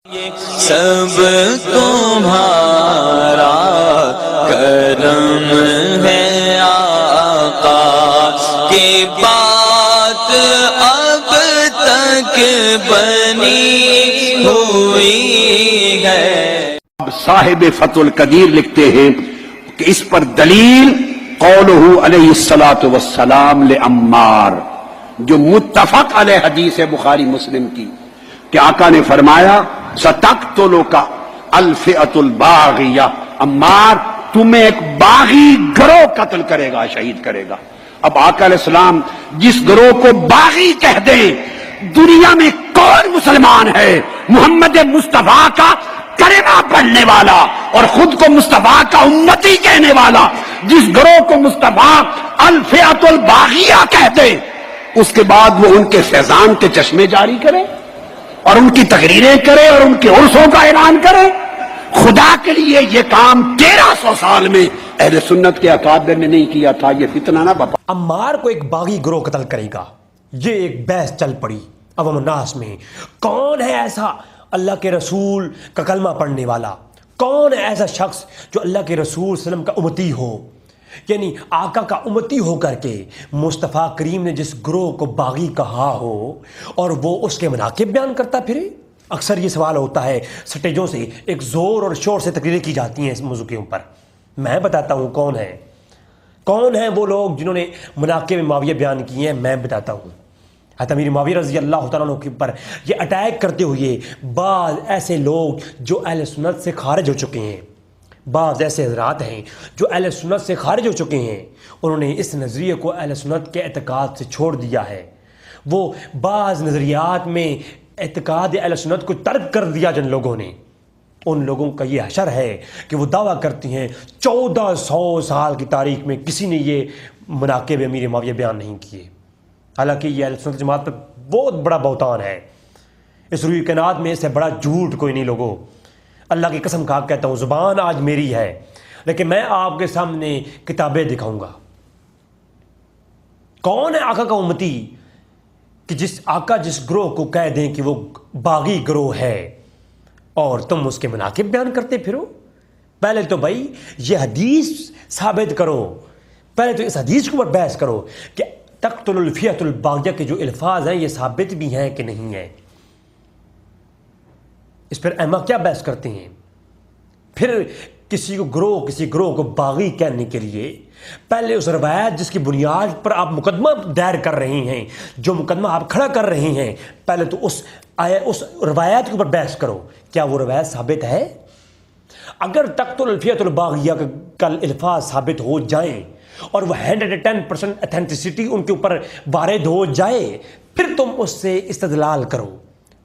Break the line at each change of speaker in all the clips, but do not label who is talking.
سب تمہارا کرم ہے آقا کی بات اب تک بنی ہوئی ہے۔
صاحب فتح القدیر لکھتے ہیں کہ اس پر دلیل قولہ علیہ الصلوۃ والسلام لعمار، جو متفق علیہ حدیث ہے بخاری مسلم کی، کہ آقا نے فرمایا ستقتلک الفئۃ الباغیہ، عمار تمہیں ایک باغی گروہ قتل کرے گا، شہید کرے گا۔ اب آقا علیہ السلام جس گروہ کو باغی کہہ دیں، دنیا میں کون مسلمان ہے محمد مصطفیٰ کا کلمہ پڑھنے والا اور خود کو مصطفیٰ کا امتی کہنے والا، جس گروہ کو مصطفیٰ الفئۃ الباغیہ کہتے، اس کے بعد وہ ان کے فیضان کے چشمے جاری کرے اور ان کی تقریریں کرے اور ان کے عرسوں کا اعلان کرے؟ خدا کے لیے یہ کام 1300 سال میں اہل سنت کے اکابر نے نہیں کیا تھا، یہ فتنہ نہ بپا۔
عمار کو ایک باغی گروہ قتل کرے گا، یہ ایک بحث چل پڑی عوام الناس میں۔ کون ہے ایسا اللہ کے رسول کا کلمہ پڑھنے والا؟ کون ہے ایسا شخص جو اللہ کے رسول صلی اللہ علیہ وسلم کا امتی ہو، یعنی آقا کا امتی ہو کر کے مصطفیٰ کریم نے جس گروہ کو باغی کہا ہو اور وہ اس کے مناقب بیان کرتا پھرے؟ اکثر یہ سوال ہوتا ہے، سٹیجوں سے ایک زور اور شور سے تقریریں کی جاتی ہیں اس موضوع کے اوپر۔ میں بتاتا ہوں کون ہیں وہ لوگ جنہوں نے مناقب معاویہ بیان کیے ہیں، میں بتاتا ہوں۔ حضرت امیر معاویہ رضی اللہ تعالیٰ عنہ کے اوپر یہ اٹیک کرتے ہوئے بعض ایسے لوگ جو اہل سنت سے خارج ہو چکے ہیں، بعض ایسے حضرات ہیں جو اہل سنت سے خارج ہو چکے ہیں، انہوں نے اس نظریے کو اہل سنت کے اعتقاد سے چھوڑ دیا ہے۔ وہ بعض نظریات میں اعتقاد اہل سنت کو ترک کر دیا جن لوگوں نے، ان لوگوں کا یہ حشر ہے کہ وہ دعویٰ کرتی ہیں 1400 سال کی تاریخ میں کسی نے یہ مناقب امیر معاویہ بیان نہیں کیے، حالانکہ یہ اہل سنت جماعت پر بہت بڑا بہتان ہے۔ اس روئی کائنات میں اس سے بڑا جھوٹ کوئی نہیں لوگوں، اللہ کی قسم کھا کہتا ہوں، زبان آج میری ہے لیکن میں آپ کے سامنے کتابیں دکھاؤں گا۔ کون ہے آقا کا امتی کہ جس گروہ کو کہہ دیں کہ وہ باغی گروہ ہے اور تم اس کے مناقب بیان کرتے پھرو؟ پہلے تو بھائی یہ حدیث ثابت کرو، پہلے تو اس حدیث کے اوپر بحث کرو کہ تقتل الفئۃ الباغیہ کے جو الفاظ ہیں یہ ثابت بھی ہیں کہ نہیں ہیں۔ اس پر ائمہ کیا بحث کرتے ہیں؟ پھر کسی گروہ کو باغی کہنے کے لیے پہلے اس روایت جس کی بنیاد پر آپ مقدمہ دائر کر رہے ہیں، جو مقدمہ آپ کھڑا کر رہے ہیں، پہلے تو اس روایت کے اوپر بحث کرو، کیا وہ روایت ثابت ہے؟ اگر تقتل الفئۃ الباغیہ کا الفاظ ثابت ہو جائیں اور وہ 110% اتھینٹسٹی ان کے اوپر وارد ہو جائے، پھر تم اس سے استدلال کرو،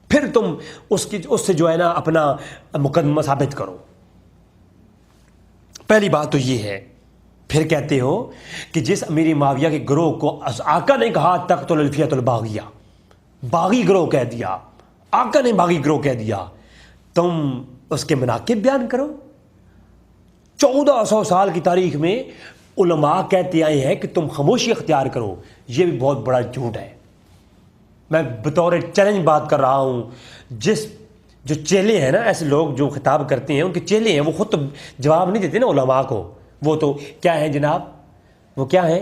پھر تم اس سے جو ہے نا اپنا مقدمہ ثابت کرو۔ پہلی بات تو یہ ہے۔ پھر کہتے ہو کہ جس امیر معاویہ کے گروہ کو آقا نے کہا تقتل الفئۃ الباغیہ، باغی گروہ کہہ دیا، آقا نے باغی گروہ کہہ دیا، تم اس کے مناقب بیان کرو۔ 1400 سال کی تاریخ میں علماء کہتے آئے ہیں کہ تم خاموشی اختیار کرو، یہ بھی بہت بڑا جھوٹ ہے۔ میں بطور چیلنج بات کر رہا ہوں، جو چیلے ہیں نا، ایسے لوگ جو خطاب کرتے ہیں، ان کے چیلے ہیں، وہ خود تو جواب نہیں دیتے نا علماء کو، وہ تو کیا ہیں جناب، وہ کیا ہیں،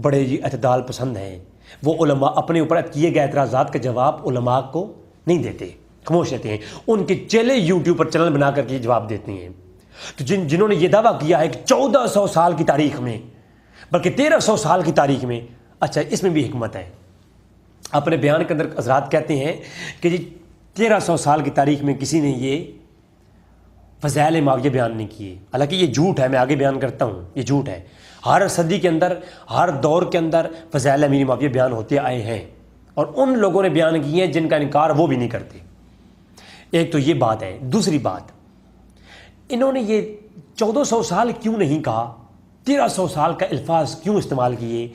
بڑے اعتدال پسند ہیں، وہ علماء اپنے اوپر کیے گئے اعتراضات کا جواب علماء کو نہیں دیتے، خاموش رہتے ہیں، ان کے چیلے یوٹیوب پر چینل بنا کر کے جواب دیتے ہیں۔ تو جنہوں نے یہ دعویٰ کیا ہے کہ 1400 سال کی تاریخ میں، بلکہ 1300 سال کی تاریخ میں، اچھا اس میں بھی حکمت ہے۔ اپنے بیان کے اندر حضرات کہتے ہیں کہ جی 1300 سال کی تاریخ میں کسی نے یہ فضائل معاویہ بیان نہیں کیے، حالانکہ یہ جھوٹ ہے، میں آگے بیان کرتا ہوں، یہ جھوٹ ہے۔ ہر صدی کے اندر، ہر دور کے اندر فضائل امیر معاویہ بیان ہوتے آئے ہیں اور ان لوگوں نے بیان کیے ہیں جن کا انکار وہ بھی نہیں کرتے۔ ایک تو یہ بات ہے۔ دوسری بات، انہوں نے یہ 1400 سال کیوں نہیں کہا، 1300 سال کا الفاظ کیوں استعمال کیے؟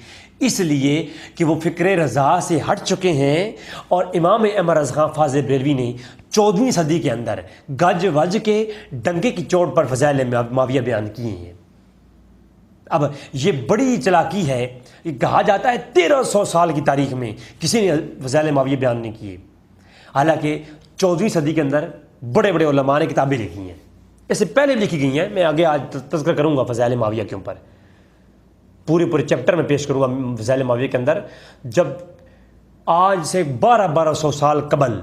اس لیے کہ وہ فکر رضا سے ہٹ چکے ہیں اور امام احمد رضا خان فاضل بریلوی نے 14ویں صدی کے اندر گج وج کے ڈنگے کی چوٹ پر فضائل معاویہ بیان کیے ہیں۔ اب یہ بڑی چلاکی ہے، کہا جاتا ہے 1300 سال کی تاریخ میں کسی نے فضائل معاویہ بیان نہیں کیے، حالانکہ 14ویں صدی کے اندر بڑے بڑے علماء نے کتابیں لکھی ہیں، اس سے پہلے بھی لکھی گئی ہیں، میں آگے آج تذکر کروں گا فضائل معاویہ کے اوپر، پورے چیپٹر میں پیش کروں گا فضائل معاویہ کے اندر، جب آج سے 1200 سال قبل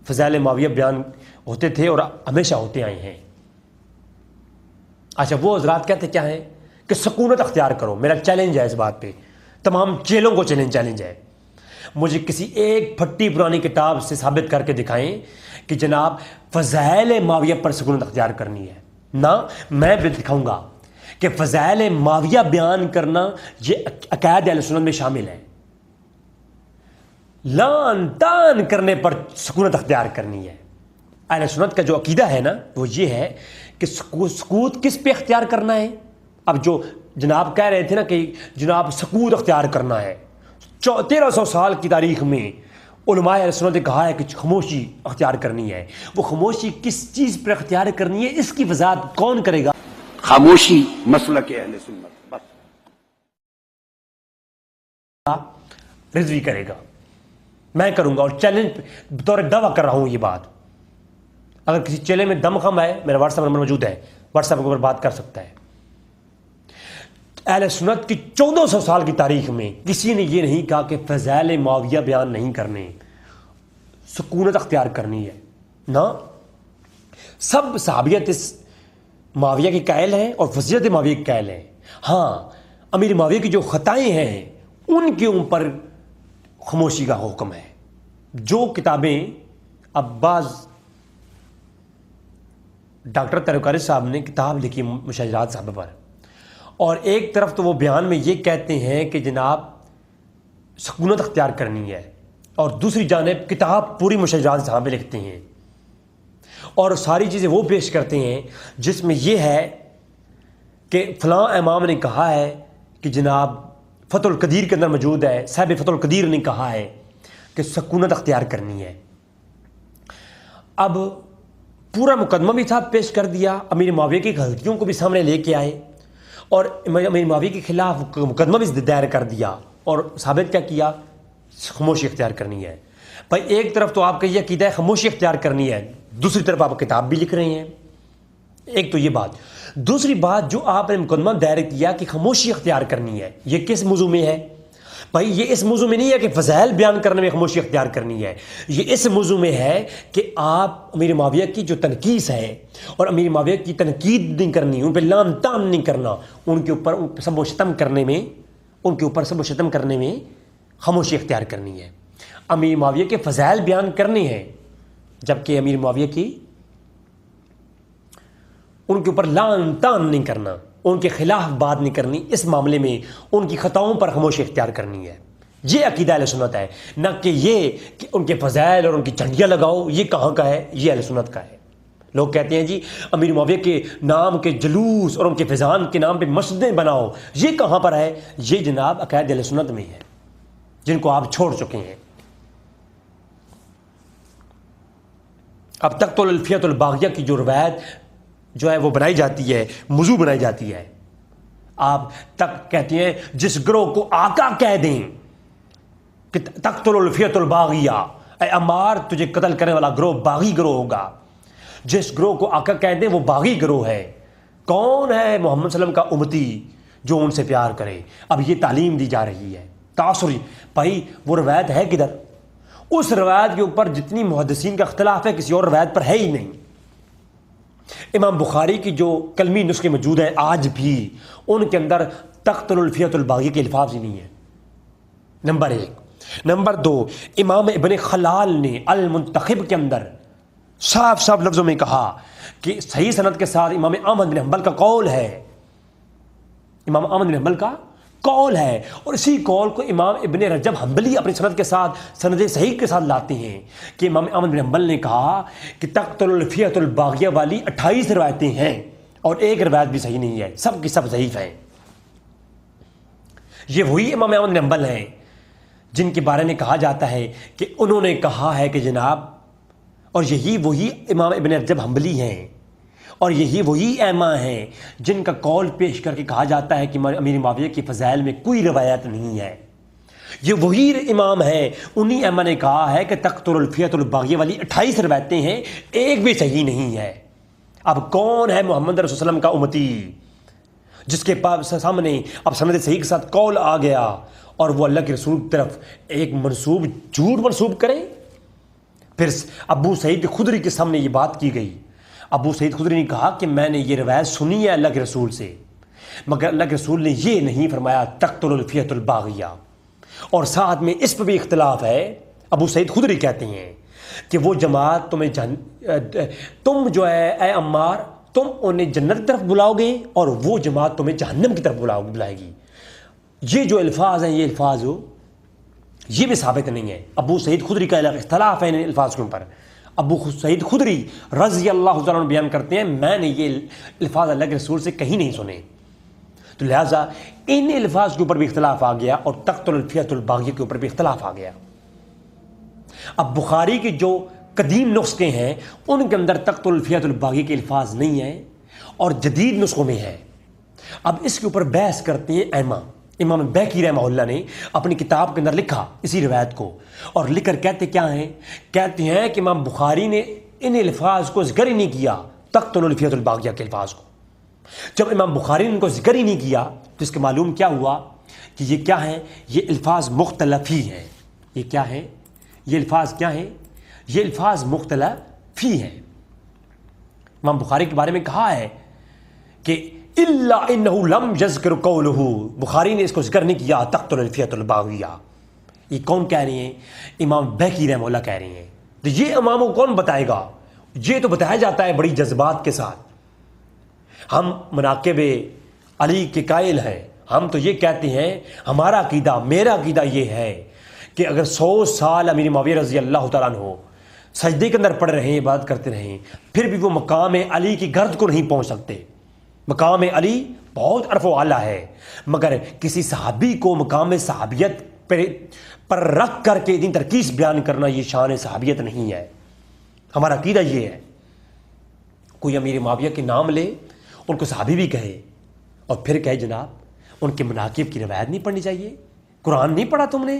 فضائل معاویہ بیان ہوتے تھے اور ہمیشہ ہوتے آئے ہیں۔ اچھا، وہ حضرات کہتے کیا ہیں کہ سکونت اختیار کرو، میرا چیلنج ہے اس بات پہ، تمام چیلوں کو چیلنج ہے، مجھے کسی ایک پھٹی پرانی کتاب سے ثابت کر کے دکھائیں کہ جناب فضائل معاویہ پر سکونت اختیار کرنی ہے، نہ میں بھی دکھاؤں گا کہ فضائل معاویہ بیان کرنا یہ عقائد اہل سنت میں شامل ہے، لان تان کرنے پر سکونت اختیار کرنی ہے۔ اہل سنت کا جو عقیدہ ہے نا وہ یہ ہے کہ سکوت کس پہ اختیار کرنا ہے؟ اب جو جناب کہہ رہے تھے نا کہ جناب سکوت اختیار کرنا ہے، 1300 سال کی تاریخ میں علماء اہل سنت نے کہا ہے کہ خاموشی اختیار کرنی ہے، وہ خاموشی کس چیز پر اختیار کرنی ہے اس کی وضاحت کون کرے گا؟
خاموشی مسلک اہل سنت، بس
رضوی کرے گا، میں کروں گا، اور چیلنج بطور دعویٰ کر رہا ہوں یہ بات۔ اگر کسی چیلنج میں دم خم ہے، میرا واٹس ایپ نمبر موجود ہے، واٹس ایپ کے اوپر بات کر سکتا ہے۔ اہل سنت کی 1400 سال کی تاریخ میں کسی نے یہ نہیں کہا کہ فضائل معاویہ بیان نہیں کرنے، سکونت اختیار کرنی ہے، نہ سب صحابیت اس معاویہ کے قائل ہیں اور فضیلت معاویہ کے قائل ہیں۔ ہاں، امیر معاویہ کی جو خطائیں ہیں ان کے اوپر خاموشی کا حکم ہے۔ جو کتابیں اب بعض ڈاکٹر ترکاری صاحب نے کتاب لکھی مشاجرات صاحب پر، اور ایک طرف تو وہ بیان میں یہ کہتے ہیں کہ جناب سکونت اختیار کرنی ہے، اور دوسری جانب کتاب پوری مشاجرات صاحب لکھتے ہیں اور ساری چیزیں وہ پیش کرتے ہیں جس میں یہ ہے کہ فلاں امام نے کہا ہے کہ جناب فتح القدیر کے اندر موجود ہے، صاحب فتح القدیر نے کہا ہے کہ سکونت اختیار کرنی ہے۔ اب پورا مقدمہ بھی صاحب پیش کر دیا، امیر معاویہ کی غلطیوں کو بھی سامنے لے کے آئے اور امیر معاویہ کے خلاف مقدمہ بھی دائر کر دیا، اور ثابت کیا کیا؟ خاموشی اختیار کرنی ہے۔ بھائی ایک طرف تو آپ کا یہ عقیدہ ہے خاموشی اختیار کرنی ہے، دوسری طرف آپ کتاب بھی لکھ رہے ہیں، ایک تو یہ بات۔ دوسری بات جو آپ نے مقدمہ دائر کیا کہ خاموشی اختیار کرنی ہے، یہ کس موضوع میں ہے؟ بھائی یہ اس موضوع میں نہیں ہے کہ فضائل بیان کرنے میں خاموشی اختیار کرنی ہے، یہ اس موضوع میں ہے کہ آپ امیر معاویہ کی جو تنقیص ہے اور امیر معاویہ کی تنقید نہیں کرنی، ان پہ لان تان نہیں کرنا، ان کے اوپر سب و شتم کرنے میں خاموشی اختیار کرنی ہے۔ امیر معاویہ کے فضائل بیان کرنے ہیں، جبکہ امیر معاویہ کی ان کے اوپر لان تان نہیں کرنا، ان کے خلاف بات نہیں کرنی، اس معاملے میں ان کی خطاؤں پر خاموشی اختیار کرنی ہے۔ یہ عقیدہ اہل سنت ہے، نہ کہ یہ کہ ان کے فضائل اور ان کی جھنڈیاں لگاؤ۔ یہ کہاں کا ہے؟ یہ اہل سنت کا ہے۔ لوگ کہتے ہیں جی امیر معاویہ کے نام کے جلوس اور ان کے فیضان کے نام پہ مسجدیں بناؤ، یہ کہاں پر ہے؟ یہ جناب عقائد اہل سنت میں ہے، جن کو آپ چھوڑ چکے ہیں۔ اب تک تو الفیۃ الباغیہ کی جو روایت جو ہے وہ بنائی جاتی ہے، موضوع بنائی جاتی ہے، آپ تک کہتے ہیں جس گروہ کو آقا کہہ دیں کہ تقتل الفیۃ الباغیہ، اے عمار تجھے قتل کرنے والا گروہ باغی گروہ ہوگا، جس گروہ کو آقا کہہ دیں وہ باغی گروہ ہے۔ کون ہے؟ محمد صلی اللہ علیہ وسلم کا امتی جو ان سے پیار کرے۔ اب یہ تعلیم دی جا رہی ہے، تاثری۔ بھائی وہ روایت ہے کدھر؟ اس روایت کے اوپر جتنی محدثین کا اختلاف ہے کسی اور روایت پر ہے ہی نہیں۔ امام بخاری کی جو کلمی نسخے موجود ہیں آج بھی، ان کے اندر تقتل الفیۃ الباغیہ کے الفاظ ہی نہیں ہیں، نمبر 1۔ نمبر 2، امام ابن خلال نے المنتخب کے اندر صاف لفظوں میں کہا کہ صحیح سند کے ساتھ امام احمد بن حنبل کا قول ہے، امام احمد بن حنبل کا قول ہے، اور اسی قول کو امام ابن رجب حنبلی اپنی سند کے ساتھ سند صحیح کے ساتھ لاتے ہیں کہ امام احمد بن حنبل نے کہا کہ تقتل الفیۃ الباغیہ والی 28 روایتیں ہیں اور ایک روایت بھی صحیح نہیں ہے، سب کی سب ضعیف ہیں۔ یہ وہی امام احمد بن حنبل ہیں جن کے بارے میں کہا جاتا ہے کہ انہوں نے کہا ہے کہ جناب، اور یہی وہی امام ابن رجب حنبلی ہیں اور یہی وہی ائمہ ہیں جن کا قول پیش کر کے کہا جاتا ہے کہ امیر معاویہ کی فضائل میں کوئی روایت نہیں ہے۔ یہ وہی امام ہیں، انہی ائمہ نے کہا ہے کہ تقتل الفیۃ الباغیہ والی 28 روایتیں ہیں، ایک بھی صحیح نہیں ہے۔ اب کون ہے محمد رسول اللہ علیہ وسلم کا امتی جس کے پاس سامنے اب سند صحیح کے ساتھ قول آ گیا اور وہ اللہ کے رسول کی طرف ایک جھوٹ منسوب کرے؟ پھر ابو سعید خدری کے سامنے یہ بات کی گئی، ابو سعید خدری نے کہا کہ میں نے یہ روایت سنی ہے اللہ کے رسول سے، مگر اللہ کے رسول نے یہ نہیں فرمایا تقتل الفیۃ الباغیہ۔ اور ساتھ میں اس پہ بھی اختلاف ہے، ابو سعید خدری کہتے ہیں کہ وہ جماعت تم جو ہے اے عمار تم انہیں جنت کی طرف بلاؤ گے اور وہ جماعت تمہیں جہنم کی طرف بلائے گی۔ یہ جو الفاظ ہیں، یہ الفاظ یہ بھی ثابت نہیں ہے۔ ابو سعید خدری کا اختلاف ہے ان الفاظ کے اوپر۔ ابو سعید خدری رضی اللہ تعالیٰ عنہ بیان کرتے ہیں میں نے یہ الفاظ اللہ کے رسول سے کہیں نہیں سنے، تو لہٰذا ان الفاظ کے اوپر بھی اختلاف آ گیا اور تقتل الفیۃ الباغیہ کے اوپر بھی اختلاف آ گیا۔ اب بخاری کے جو قدیم نسخے ہیں ان کے اندر تقتل الفیۃ الباغیہ کے الفاظ نہیں ہیں اور جدید نسخوں میں ہے۔ اب اس کے اوپر بحث کرتے ہیں امام بیکی رحمہ اللہ نے اپنی کتاب کے اندر لکھا اسی روایت کو، اور لکھ کر کہتے کیا ہیں؟ کہتے ہیں کہ امام بخاری نے ان الفاظ کو ذکر ہی نہیں کیا، تقتل الفیۃ الباغیہ کے الفاظ کو۔ جب امام بخاری نے ان کو ذکر ہی نہیں کیا تو اس کے معلوم کیا ہوا کہ یہ کیا ہیں؟ یہ الفاظ مختلف ہی ہیں۔ یہ کیا ہیں؟ یہ الفاظ کیا ہیں؟ یہ الفاظ مختلف ہی ہیں۔ امام بخاری کے بارے میں کہا ہے کہ الا انہ لم یذکر قولہ، بخاری نے اس کو ذکر نہیں کیا تقتل الفیۃ الباغیہ۔ یہ کون کہہ رہے ہیں؟ امام بیکی رحمہ اللہ کہہ رہے ہیں۔ تو یہ امام کو کون بتائے گا؟ یہ تو بتایا جاتا ہے بڑی جذبات کے ساتھ۔ ہم مناقب علی کے قائل ہیں، ہم تو یہ کہتے ہیں ہمارا عقیدہ، میرا عقیدہ یہ ہے کہ اگر 100 سال امیر معاویہ رضی اللہ تعالیٰ عنہ سجدے کے اندر پڑے رہیں، عبادت کرتے رہیں، پھر بھی وہ مقام علی کی گرد کو نہیں پہنچ سکتے۔ مقام علی بہت عرف و اعلیٰ ہے، مگر کسی صحابی کو مقام صحابیت پر رکھ کر کے اتنی ترکیز بیان کرنا یہ شان صحابیت نہیں ہے۔ ہمارا عقیدہ یہ ہے کوئی امیر معاویہ کے نام لے، ان کو صحابی بھی کہے اور پھر کہے جناب ان کے مناقب کی روایت نہیں پڑھنی چاہیے، قرآن نہیں پڑھا تم نے؟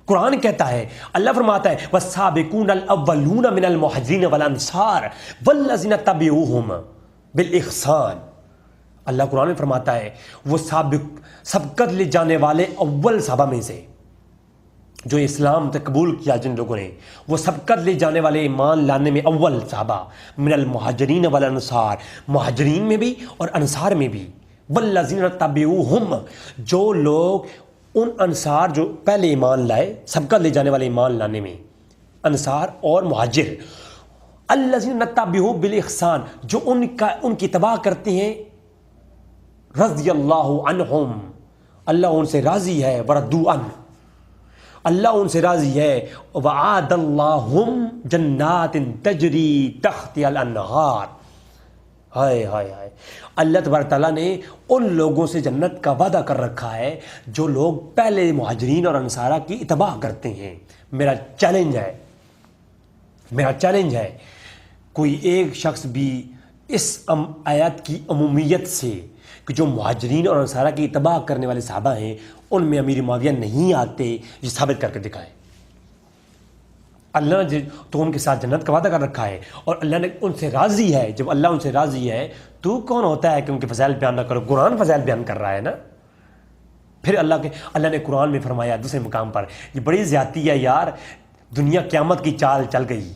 قرآن کہتا ہے، اللہ فرماتا ہے والسابقون الاولون من المہاجرین والانصار والذین تبعوہم بالاحسان۔ اللہ قرآن میں فرماتا ہے وہ سبقت لے جانے والے اول صحابہ میں سے جو اسلام تک قبول کیا جن لوگوں نے، وہ سبقت لے جانے والے ایمان لانے میں اول صحابہ، من المہاجرین والانصار، مہاجرین میں بھی اور انصار میں بھی، والذین تبعوہم، جو لوگ ان انصار جو پہلے ایمان لائے، سبقت لے جانے والے ایمان لانے میں، انصار اور مہاجر، الذین تبعوہ بالاحسان، جو ان کی اتباع کرتے ہیں، رضی اللہ عنہم، اللہ ان سے راضی ہے، وردوا عنہ، اللہ ان سے راضی ہے، وعد اللہم جنات تجری تحتها الانہار۔ ہائے ہائے ہائے، اللہ تبارک تعالیٰ نے ان لوگوں سے جنت کا وعدہ کر رکھا ہے جو لوگ پہلے مہاجرین اور انصارہ کی اتباع کرتے ہیں۔ میرا چیلنج ہے کوئی ایک شخص بھی اس آیات کی عمومیت سے کہ جو مہاجرین اور انصارہ کی اتباع کرنے والے صحابہ ہیں ان میں امیر معاویہ نہیں آتے، یہ ثابت کر کے دکھائے۔ اللہ نے تو ان کے ساتھ جنت کا وعدہ کر رکھا ہے اور اللہ نے ان سے راضی ہے۔ جب اللہ ان سے راضی ہے تو کون ہوتا ہے کہ ان کے فضائل بیان نہ کرو؟ قرآن فضائل بیان کر رہا ہے نا۔ پھر اللہ نے قرآن میں فرمایا دوسرے مقام پر، یہ بڑی زیادتی ہے یار، دنیا قیامت کی چال چل گئی،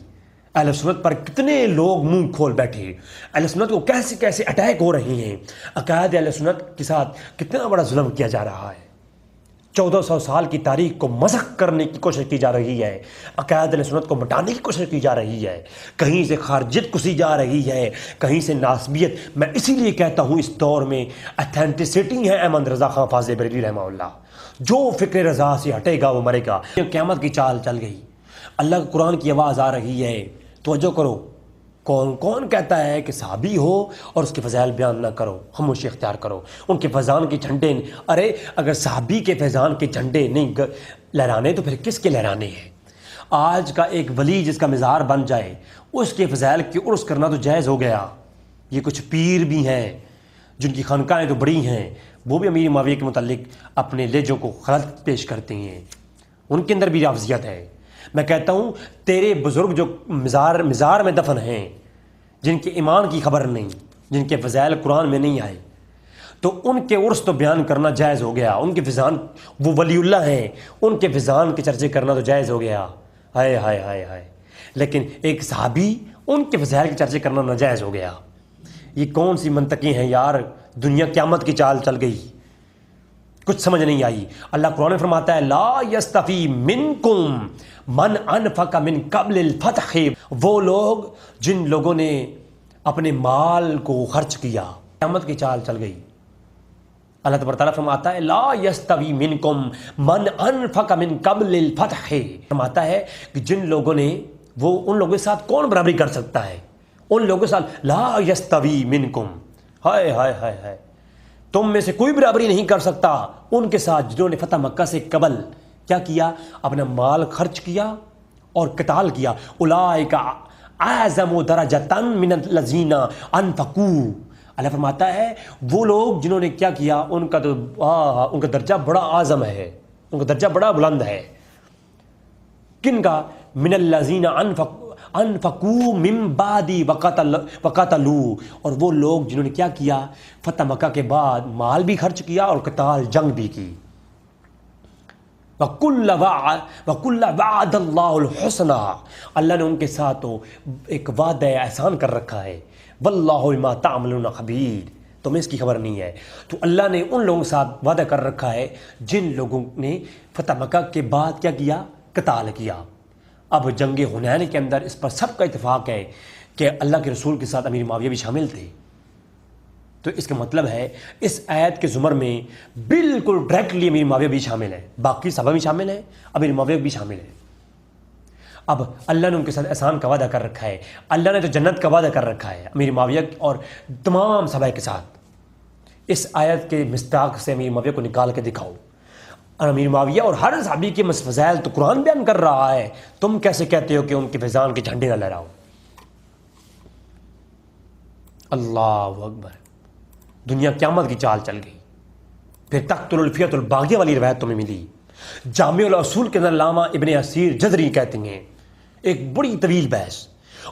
اہل سنت پر کتنے لوگ منہ کھول بیٹھے، اہل سنت کو کیسے کیسے اٹیک ہو رہے ہیں، عقائد اہل سنت کے ساتھ کتنا بڑا ظلم کیا جا رہا ہے، 1400 سال کی تاریخ کو مسخ کرنے کی کوشش کی جا رہی ہے، عقائد اہل سنت کو مٹانے کی کوشش کی جا رہی ہے، کہیں سے خارجیت کسی جا رہی ہے، کہیں سے ناسبیت۔ میں اسی لیے کہتا ہوں اس دور میں اتھینٹسٹی ہے احمد رضا خان فاضل بریلوی رحمہ اللہ، جو فکر رضا سے ہٹے گا وہ مرے گا۔ قیامت کی چال چل گئی، اللہ کے قرآن کی آواز آ رہی ہے، توجہ کرو۔ کون کہتا ہے کہ صحابی ہو اور اس کے فضائل بیان نہ کرو، خاموشی اختیار کرو، ان کے فیضان کے جھنڈے؟ ارے اگر صحابی کے فیضان کے جھنڈے نہیں لہرانے تو پھر کس کے لہرانے ہیں؟ آج کا ایک ولی جس کا مزار بن جائے اس کے فضائل کی عرس کرنا تو جائز ہو گیا۔ یہ کچھ پیر بھی ہیں جن کی خانقاہیں تو بڑی ہیں، وہ بھی امیر معاویہ کے متعلق اپنے لہجوں کو غلط پیش کرتے ہیں۔ ان کے اندر بھی رافضیت ہے. میں کہتا ہوں تیرے بزرگ جو مزار میں دفن ہیں، جن کے ایمان کی خبر نہیں، جن کے فضائل قرآن میں نہیں آئے، تو ان کے عرس تو بیان کرنا جائز ہو گیا. ان کے فضان، وہ ولی اللہ ہیں، ان کے فضان کے چرچے کرنا تو جائز ہو گیا. ہائے ہائے ہائے ہائے. لیکن ایک صحابی، ان کے فضائل کے چرچے کرنا ناجائز ہو گیا. یہ کون سی منطقیں ہیں یار؟ دنیا قیامت کی چال چل گئی، کچھ سمجھ نہیں آئی. اللہ قرآن میں فرماتا ہے لا یستوی منکم من انفق من قبل الفتح، وہ لوگ جن لوگوں نے اپنے مال کو خرچ کیا. قیامت کی چال چل گئی. اللہ تبارک تعالیٰ فرماتا ہے لا یستوی منکم من انفق من قبل الفتح، فرماتا ہے کہ جن لوگوں نے، وہ ان لوگوں کے ساتھ کون برابری کر سکتا ہے؟ ان لوگوں کے ساتھ لا یستوی منکم، ہائے ہائے ہائے ہائے، تم میں سے کوئی برابری نہیں کر سکتا ان کے ساتھ جنہوں نے فتح مکہ سے قبل کیا کیا؟ اپنا مال خرچ کیا اور قتال کیا. اولئک اعظم درجۃ من الذین انفقوا، اللہ فرماتا ہے وہ لوگ جنہوں نے کیا کیا، ان کا درجہ بڑا اعظم ہے، ان کا درجہ بڑا بلند ہے. کن کا؟ من الذین انفقوا من بعد وقاتلوا، اور وہ لوگ جنہوں نے کیا کیا؟ فتح مکہ کے بعد مال بھی خرچ کیا اور قتال، جنگ بھی کی. وَكُلَّ وَعَدَ اللَّهُ الْحُسْنَى، اللہ نے ان کے ساتھ تو ایک وعدہ احسان کر رکھا ہے. وَاللَّهُ بِمَا تَعْمَلُونَ خَبِيرٌ، تمہیں اس کی خبر نہیں ہے. تو اللہ نے ان لوگوں کے ساتھ وعدہ کر رکھا ہے جن لوگوں نے فتح مکہ کے بعد کیا کیا؟ قتال کیا. اب جنگ حنین کے اندر اس پر سب کا اتفاق ہے کہ اللہ کے رسول کے ساتھ امیر معاویہ بھی شامل تھے. تو اس کا مطلب ہے اس آیت کے زمر میں بالکل ڈائریکٹلی امیر معاویہ بھی شامل ہے، باقی صحابہ بھی شامل ہیں، امیر معاویہ بھی شامل ہے. اب اللہ نے ان کے ساتھ احسان کا وعدہ کر رکھا ہے، اللہ نے تو جنت کا وعدہ کر رکھا ہے امیر معاویہ اور تمام صحابہ کے ساتھ. اس آیت کے مصداق سے امیر معاویہ کو نکال کے دکھاؤ. اور امیر معاویہ اور ہر صحابی کے فضائل تو قرآن بیان کر رہا ہے، تم کیسے کہتے ہو کہ ان کے فیضان کے جھنڈے نہ لہراؤ؟ اللہ اکبر. دنیا قیامت کی چال چل گئی. پھر تقتل الفیۃ الباغیہ والی روایت تمہیں ملی. جامع الاصول کے اندر علامہ ابن اسیر جزری کہتے ہیں ایک بڑی طویل بحث،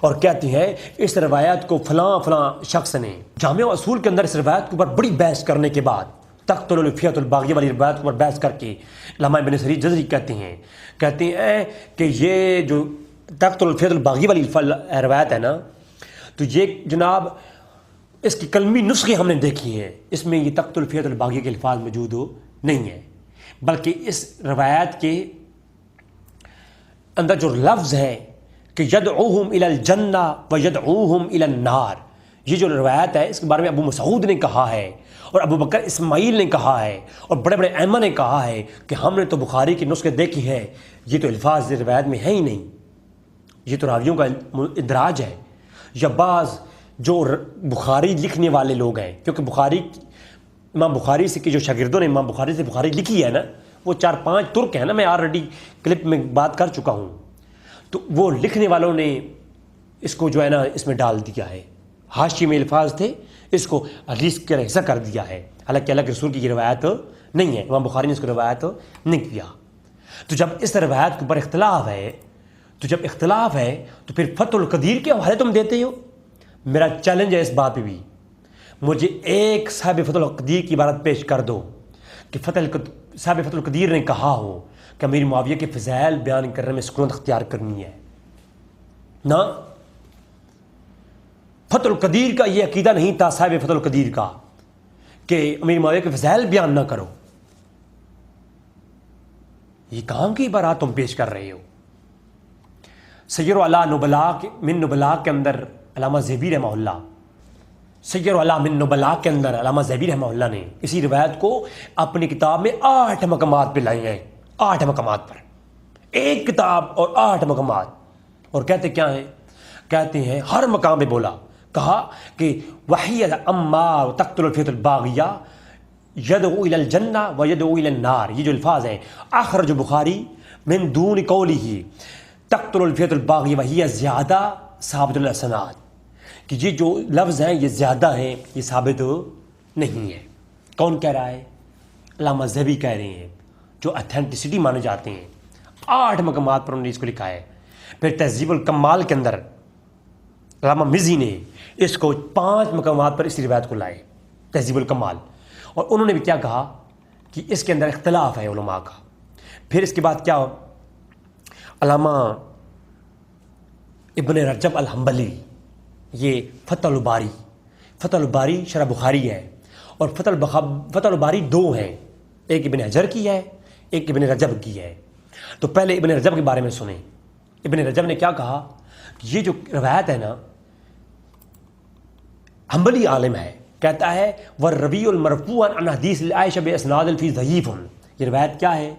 اور کہتے ہیں اس روایت کو فلاں فلاں شخص نے، جامع الاصول کے اندر اس روایت کے اوپر بڑی بحث کرنے کے بعد، تقتل الفیۃ الباغیہ والی روایت کے اوپر بحث کر کے علامہ ابن اسیر جزری کہتے ہیں کہ یہ جو تقتل الفیۃ الباغیہ والی روایت ہے نا، تو یہ جناب اس کی کلمی نسخے ہم نے دیکھی ہیں، اس میں یہ تقتل الفیۃ الباغیہ کے الفاظ موجود نہیں ہے، بلکہ اس روایت کے اندر جو لفظ ہے کہ یدعوہم الی الجنہ و یدعوہم الی النار، یہ جو روایت ہے اس کے بارے میں ابو مسعود نے کہا ہے اور ابو بکر اسماعیل نے کہا ہے اور بڑے بڑے ائمہ نے کہا ہے کہ ہم نے تو بخاری کی نسخے دیکھی ہیں، یہ تو الفاظ روایت میں ہے ہی نہیں، یہ تو راویوں کا اندراج ہے. یا بعض جو بخاری لکھنے والے لوگ ہیں، کیونکہ بخاری، امام بخاری سے کہ جو شاگردوں نے امام بخاری سے بخاری لکھی ہے نا، وہ 4-5 ترک ہیں نا، میں آلریڈی کلپ میں بات کر چکا ہوں. تو وہ لکھنے والوں نے اس کو جو ہے نا اس میں ڈال دیا ہے، حاشی میں الفاظ تھے، اس کو حدیث کا حصہ کر دیا ہے، حالانکہ اللہ کے رسول کی یہ روایت نہیں ہے، امام بخاری نے اس کو روایت نہیں کیا. تو جب اس روایت کے اوپر اختلاف ہے، تو پھر فتح القدیر کے حوالے تم دیتے ہو. میرا چیلنج ہے اس بات پہ بھی، مجھے ایک صاحب فتح القدیر کی عبارت پیش کر دو کہ صاحب فتح القدیر نے کہا ہو کہ امیر معاویہ کے فضائل بیان کرنے میں سکونت اختیار کرنی ہے. نہ فتح القدیر کا یہ عقیدہ نہیں تھا صاحب فتح القدیر کا کہ امیر معاویہ کے فضائل بیان نہ کرو. یہ کہاں کی عبارات تم پیش کر رہے ہو؟ سیر علی نبلاء من نبلاء کے اندر علامہ زیبی رحمہ اللہ، سیر علی من نبلاء کے اندر علامہ زیبی رحمہ اللہ نے اسی روایت کو اپنی کتاب میں 8 مقامات پہ لائے ہیں، 8 مقامات پر، ایک کتاب اور 8 مقامات. اور کہتے کیا ہیں؟ کہتے ہیں ہر مقام پہ بولا، کہا کہ وحی اما تقتل الفیۃ الباغیہ یدعو الی الجنہ و یدعو الی النار، یہ جو الفاظ ہیں اخرج بخاری من دون قولہ تقتل الفیۃ الباغیہ وہی زیادہ ثابت الاسناد، کہ یہ جو لفظ ہیں یہ زیادہ ہیں، یہ ثابت نہیں ہے. کون کہہ رہا ہے؟ علامہ ذہبی کہہ رہے ہیں، جو اتھینٹسٹی مانے جاتے ہیں. 8 مقامات پر انہوں نے اس کو لکھا ہے. پھر تہذیب الکمال کے اندر علامہ مزی نے اس کو 5 مقامات پر اس روایت کو لائے، تہذیب الکمال. اور انہوں نے بھی کیا کہا کہ اس کے اندر اختلاف ہے علماء کا. پھر اس کے بعد کیا، علامہ ابن رجب الحنبلی، یہ فتح الباری شرح بخاری ہے، اور فتح الباری 2 ہیں، ایک ابن حجر کی ہے، ایک ابن رجب کی ہے. تو پہلے ابن رجب کے بارے میں سنیں. ابن رجب نے کیا کہا کہ یہ جو روایت ہے نا، حنبلی عالم ہے، کہتا ہے والربیع المرفوع عن حدیث عائشہ باسناد فی ضعیف. یہ روایت کیا ہے؟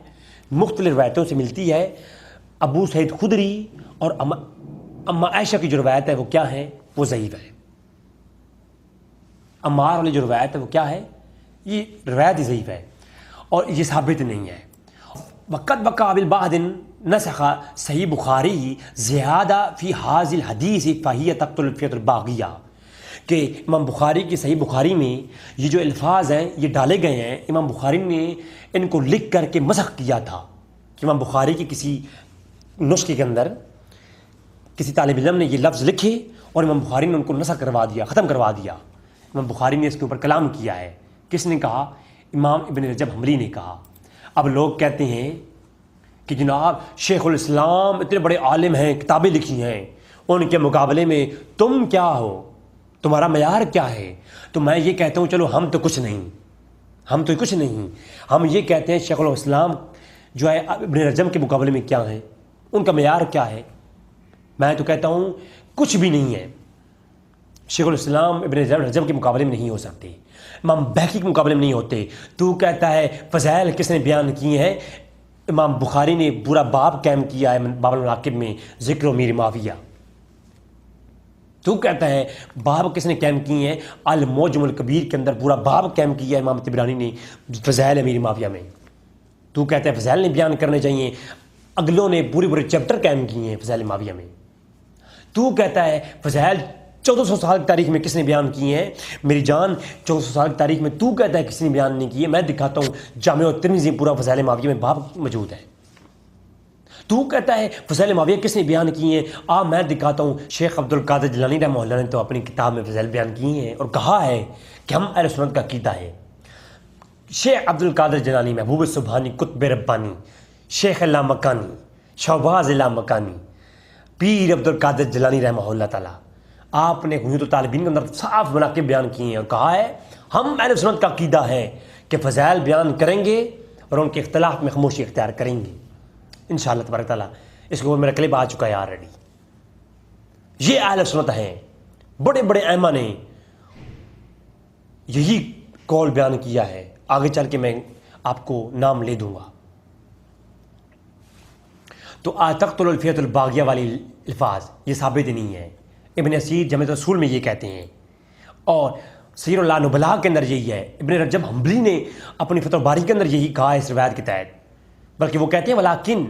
مختلف روایتوں سے ملتی ہے. ابو سعید خدری اور اما عائشہ کی جو روایت ہے وہ کیا ہے؟ وہ ضعیف ہے. عمار والی جو روایت ہے وہ کیا ہے؟ یہ روایت ہی ضعیف ہے اور یہ ثابت نہیں ہے. وقد وقع بالبعض نسخ صحیح بخاری زیادہ فی حاضل الحدیث فہی تقتل الفیۃ الباغیہ، کہ امام بخاری کی صحیح بخاری میں یہ جو الفاظ ہیں یہ ڈالے گئے ہیں. امام بخاری نے ان کو لکھ کر کے مسخ کیا تھا کہ امام بخاری کی کسی نسخے کے اندر کسی طالب علم نے یہ لفظ لکھے اور امام بخاری نے ان کو نسخ کروا دیا، ختم کروا دیا. امام بخاری نے اس کے اوپر کلام کیا ہے. کس نے کہا؟ امام ابن رجب حنبلی نے کہا. اب لوگ کہتے ہیں کہ جناب شیخ الاسلام اتنے بڑے عالم ہیں، کتابیں لکھی ہیں، ان کے مقابلے میں تم کیا ہو، تمہارا معیار کیا ہے؟ تو میں یہ کہتا ہوں چلو ہم تو کچھ نہیں، ہم یہ کہتے ہیں شیخ الاسلام جو ہے ابن رجب کے مقابلے میں کیا ہیں، ان کا معیار کیا ہے؟ میں تو کہتا ہوں کچھ بھی نہیں ہے. شیخ الاسلام ابن رجب کے مقابلے میں نہیں ہو سکتے، امام بہقی کے مقابلے میں نہیں ہوتے. تو کہتا ہے فضائل کس نے بیان کیے ہیں؟ امام بخاری نے پورا باب قائم کیا ہے باب المناقب میں، ذکر امیر معاویہ. تو کہتا ہے باب کس نے قائم کیے ہیں؟ المعجم الکبیر کے اندر پورا باب قائم کیا ہے امام طبرانی نے فضائل امیر معاویہ میں. تو کہتا ہے فضائل نے بیان کرنے چاہیے، اگلوں نے پورے چیپٹر قائم کیے ہیں فضائل معاویہ میں. تو کہتا ہے فضائل 1400 سال کی تاریخ میں کس نے بیان کیے ہیں؟ میری جان 1400 سال کی تاریخ میں تو کہتا ہے کسی نے بیان نہیں کیے. میں دکھاتا ہوں جامع ترمذی پورا فضائل معاویہ میں باب موجود ہے. تو کہتا ہے فضائل معاویہ کس نے بیان کیے ہیں؟ میں دکھاتا ہوں شیخ عبد القادر جیلانی رحمہ اللہ نے تو اپنی کتاب میں فضائل بیان کیے ہیں اور کہا ہے کہ ہم اہل سنت کا عقیدہ ہے. شیخ عبد القادر جیلانی، محبوب سبحانی، قطب ربانی، شیخ لامکانی، شہباز لامکانی، پیر عبد القادر جیلانی رحمہ اللہ تعالیٰ، آپ نے حجت الطالبین کے اندر صاف مناقب بیان کیے ہیں اور کہا ہے ہم اہل سنت کا عقیدہ ہے کہ فضائل بیان کریں گے اور ان کے اختلاف میں خاموشی اختیار کریں گے انشاءاللہ تبارک تعالیٰ. اس کے اوپر میرا کلپ آ چکا ہے آلریڈی. یہ اہل سنت ہیں، بڑے بڑے ائمہ نے یہی قول بیان کیا ہے. آگے چل کے میں آپ کو نام لے دوں گا. تو تقتل الفیۃ الباغیہ والی الفاظ یہ ثابت نہیں ہے. ابن اسیر جامع اصول میں یہ کہتے ہیں اور سیر اللہ نبلاء کے اندر یہی ہے. ابن رجب حنبلی نے اپنی فتح الباری کے اندر یہی کہا ہے اس روایت کے تحت، بلکہ وہ کہتے ہیں ولیکن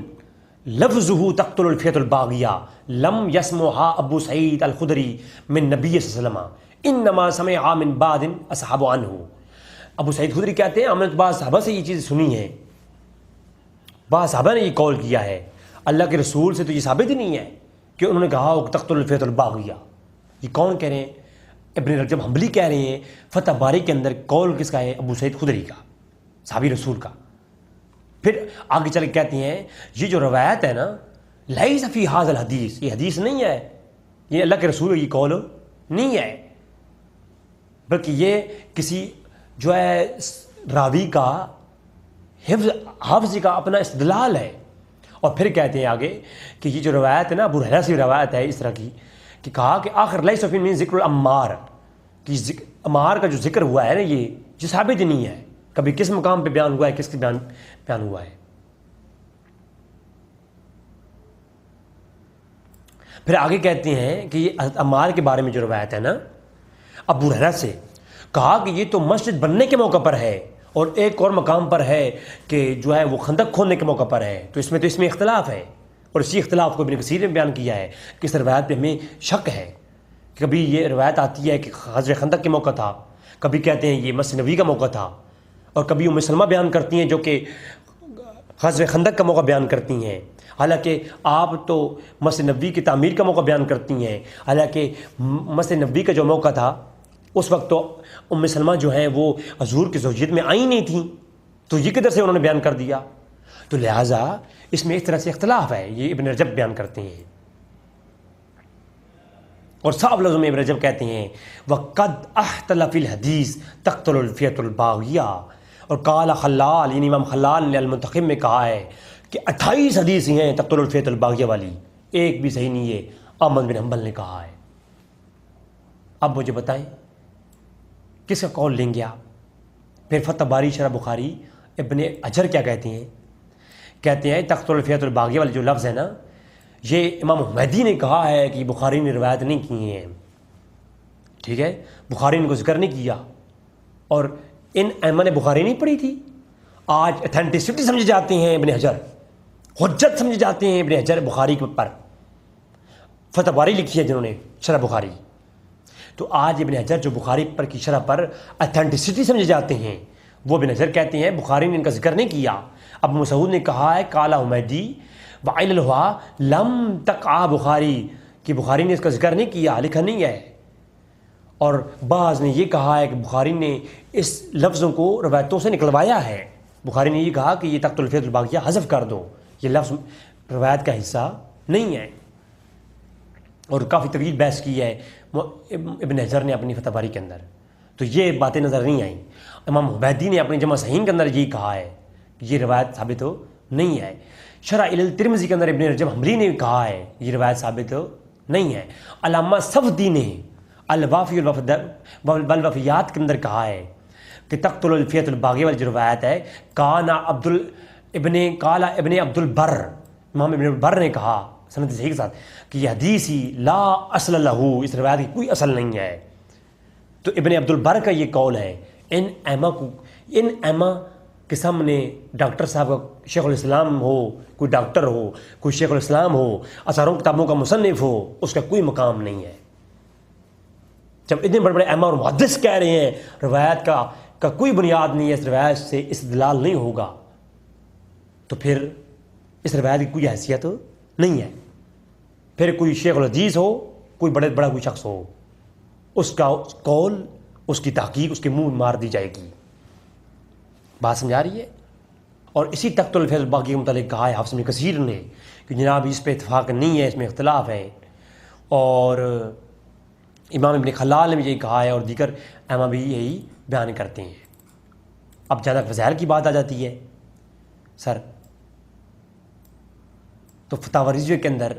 لفظہ تقتل الفیۃ الباغیہ لم یسمعھا ابو سعید الخدری من نبی صلی اللہ علیہ وسلم انما سمعھا من بعض اصحاب عنہ. ابو سعید خدری کہتے ہیں ہم نے بعض صحابہ سے یہ چیز سنی ہے، بعض صحابہ نے یہ قول کیا ہے، اللہ کے رسول سے تو یہ ثابت ہی نہیں ہے کہ انہوں نے کہا تقتل الفیۃ الباغیہ. یہ کون کہہ رہے ہیں؟ ابن رجب حنبلی کہہ رہے ہیں. فتح باری کے اندر قول کس کا ہے؟ ابو سعید خدری کا، صحابی رسول کا. پھر آگے چل کے کہتے ہیں یہ جو روایت ہے نا لیس فی ھذا الحدیث، یہ حدیث نہیں ہے، یہ اللہ کے رسول کی قول نہیں ہے، بلکہ یہ کسی جو ہے راوی کا حفظ کا اپنا استدلال ہے. اور پھر کہتے ہیں آگے کہ یہ جو روایت ہے نا ابو ہریرہ سے روایت ہے اس طرح کی کہ کہا کہ آخر لیس فی من ذکر العمار، کہ عمار کا جو ذکر ہوا ہے نا یہ ثابت نہیں ہے، کبھی کس مقام پہ بیان ہوا ہے، کس کے بیان ہوا ہے. پھر آگے کہتے ہیں کہ یہ عمار کے بارے میں جو روایت ہے نا ابو ہریرہ سے کہا کہ یہ تو مسجد بننے کے موقع پر ہے اور ایک اور مقام پر ہے کہ جو ہے وہ خندق کھودنے کے موقع پر ہے. تو اس میں اختلاف ہے اور اسی اختلاف کو ابن کثیر نے بیان کیا ہے کہ اس روایت پہ ہمیں شک ہے. کبھی یہ روایت آتی ہے کہ غزوہ خندق کے موقع تھا، کبھی کہتے ہیں یہ مسجد نبوی کا موقع تھا، اور کبھی ام سلمہ بیان کرتی ہیں جو کہ غزوہ خندق کا موقع بیان کرتی ہیں. حالانکہ آپ تو مسجد نبوی کی تعمیر کا موقع بیان کرتی ہیں، حالانکہ مسجد نبوی کا جو موقع تھا اس وقت تو ام سلمہ جو ہیں وہ حضور کی زوجیت میں آئی نہیں تھیں، تو یہ کدھر سے انہوں نے بیان کر دیا؟ تو لہٰذا اس میں اس طرح سے اختلاف ہے، یہ ابن رجب بیان کرتے ہیں، اور صاحب لفظوں میں ابن رجب کہتے ہیں وَقَدْ أَحْتَلَ فِي الْحَدِيثِ تَقْتُلُ الْفِيَةُ الْبَاغِيَةَ، اور قال خلال یعنی امام خلال نے المنتخب میں کہا ہے کہ 28 حدیث ہیں تقتل الفیۃ الباغیہ والی، ایک بھی صحیح نہیں ہے، احمد بن حنبل نے کہا ہے۔ اب مجھے بتائیں کس کا قول لیں گے آپ؟ پھر فتح باری شرح بخاری ابن حجر کیا کہتے ہیں تقتل الفیۃ الباغیہ والے جو لفظ ہے نا، یہ امام حمیدی نے کہا ہے کہ بخاری نے روایت نہیں کی ہیں، ٹھیک ہے، بخاری نے کو ذکر نہیں کیا، اور ان ائمہ نے بخاری نہیں پڑھی تھی، آج اتھینٹسٹی سمجھے جاتے ہیں ابن حجر، حجت سمجھے جاتے ہیں ابن حجر بخاری کے پر، فتح باری لکھی ہے جنہوں نے شرح بخاری، تو آج ابن حجر جو بخاری پر کی شرح پر اتھینٹسٹی سمجھے جاتے ہیں، وہ ابن حجر کہتے ہیں بخاری نے ان کا ذکر نہیں کیا۔ اب مسعود نے کہا ہے قال حمیدی وعیل الہوا لم تقع بخاری، کہ بخاری نے اس کا ذکر نہیں کیا، لکھا نہیں ہے، اور بعض نے یہ کہا ہے کہ بخاری نے اس لفظوں کو روایتوں سے نکلوایا ہے، بخاری نے یہ کہا کہ یہ تقتل الفیۃ الباغیہ حذف کر دو، یہ لفظ روایت کا حصہ نہیں ہے، اور کافی طویل بحث کی ہے ابن حجر نے اپنی فتح باری کے اندر، تو یہ باتیں نظر نہیں آئیں۔ امام حمیدی نے اپنی جمع صحیح کے اندر یہی کہا ہے کہ یہ روایت ثابت ہو نہیں ہے۔ شرح الترمذی کے اندر ابن رجب حنبلی نے کہا ہے یہ روایت ثابت ہو نہیں ہے۔ علامہ صفدی نے الوافی والوفیات کے اندر کہا ہے کہ تقتل الفیۃ الباغیہ والی جو روایت ہے قال ابن عبد البر، امام ابن البر نے کہا سند صحیح کے ساتھ کہ یہ حدیث ہی لا اصل لہ، اس روایت کی کوئی اصل نہیں ہے۔ تو ابن عبد البر کا یہ قول ہے، ان ائمہ کے سامنے ڈاکٹر صاحب کا شیخ الاسلام ہو، کوئی ڈاکٹر ہو، کوئی شیخ الاسلام ہو، ہزاروں کتابوں کا مصنف ہو، اس کا کوئی مقام نہیں ہے۔ جب اتنے بڑے بڑے ائمہ اور محدث کہہ رہے ہیں روایت کا کوئی بنیاد نہیں ہے، اس روایت سے استدلال نہیں ہوگا، تو پھر اس روایت کی کوئی حیثیت نہیں ہے۔ پھر کوئی شیخ الحدیث ہو، کوئی بڑا کوئی شخص ہو، اس کا قول، اس کی تحقیق اس کے منہ مار دی جائے گی۔ بات سمجھا رہی ہے؟ اور اسی تقتل الفیۃ الباغیہ کے متعلق کہا ہے حافظ ابن کثیر نے کہ جناب اس پہ اتفاق نہیں ہے، اس میں اختلاف ہے، اور امام ابن خلال نے بھی یہی کہا ہے، اور دیگر ائمہ بھی یہی بیان کرتے ہیں۔ اب جہاں تک فضائل کی بات آ جاتی ہے سر، تو فتاوی رضویہ کے اندر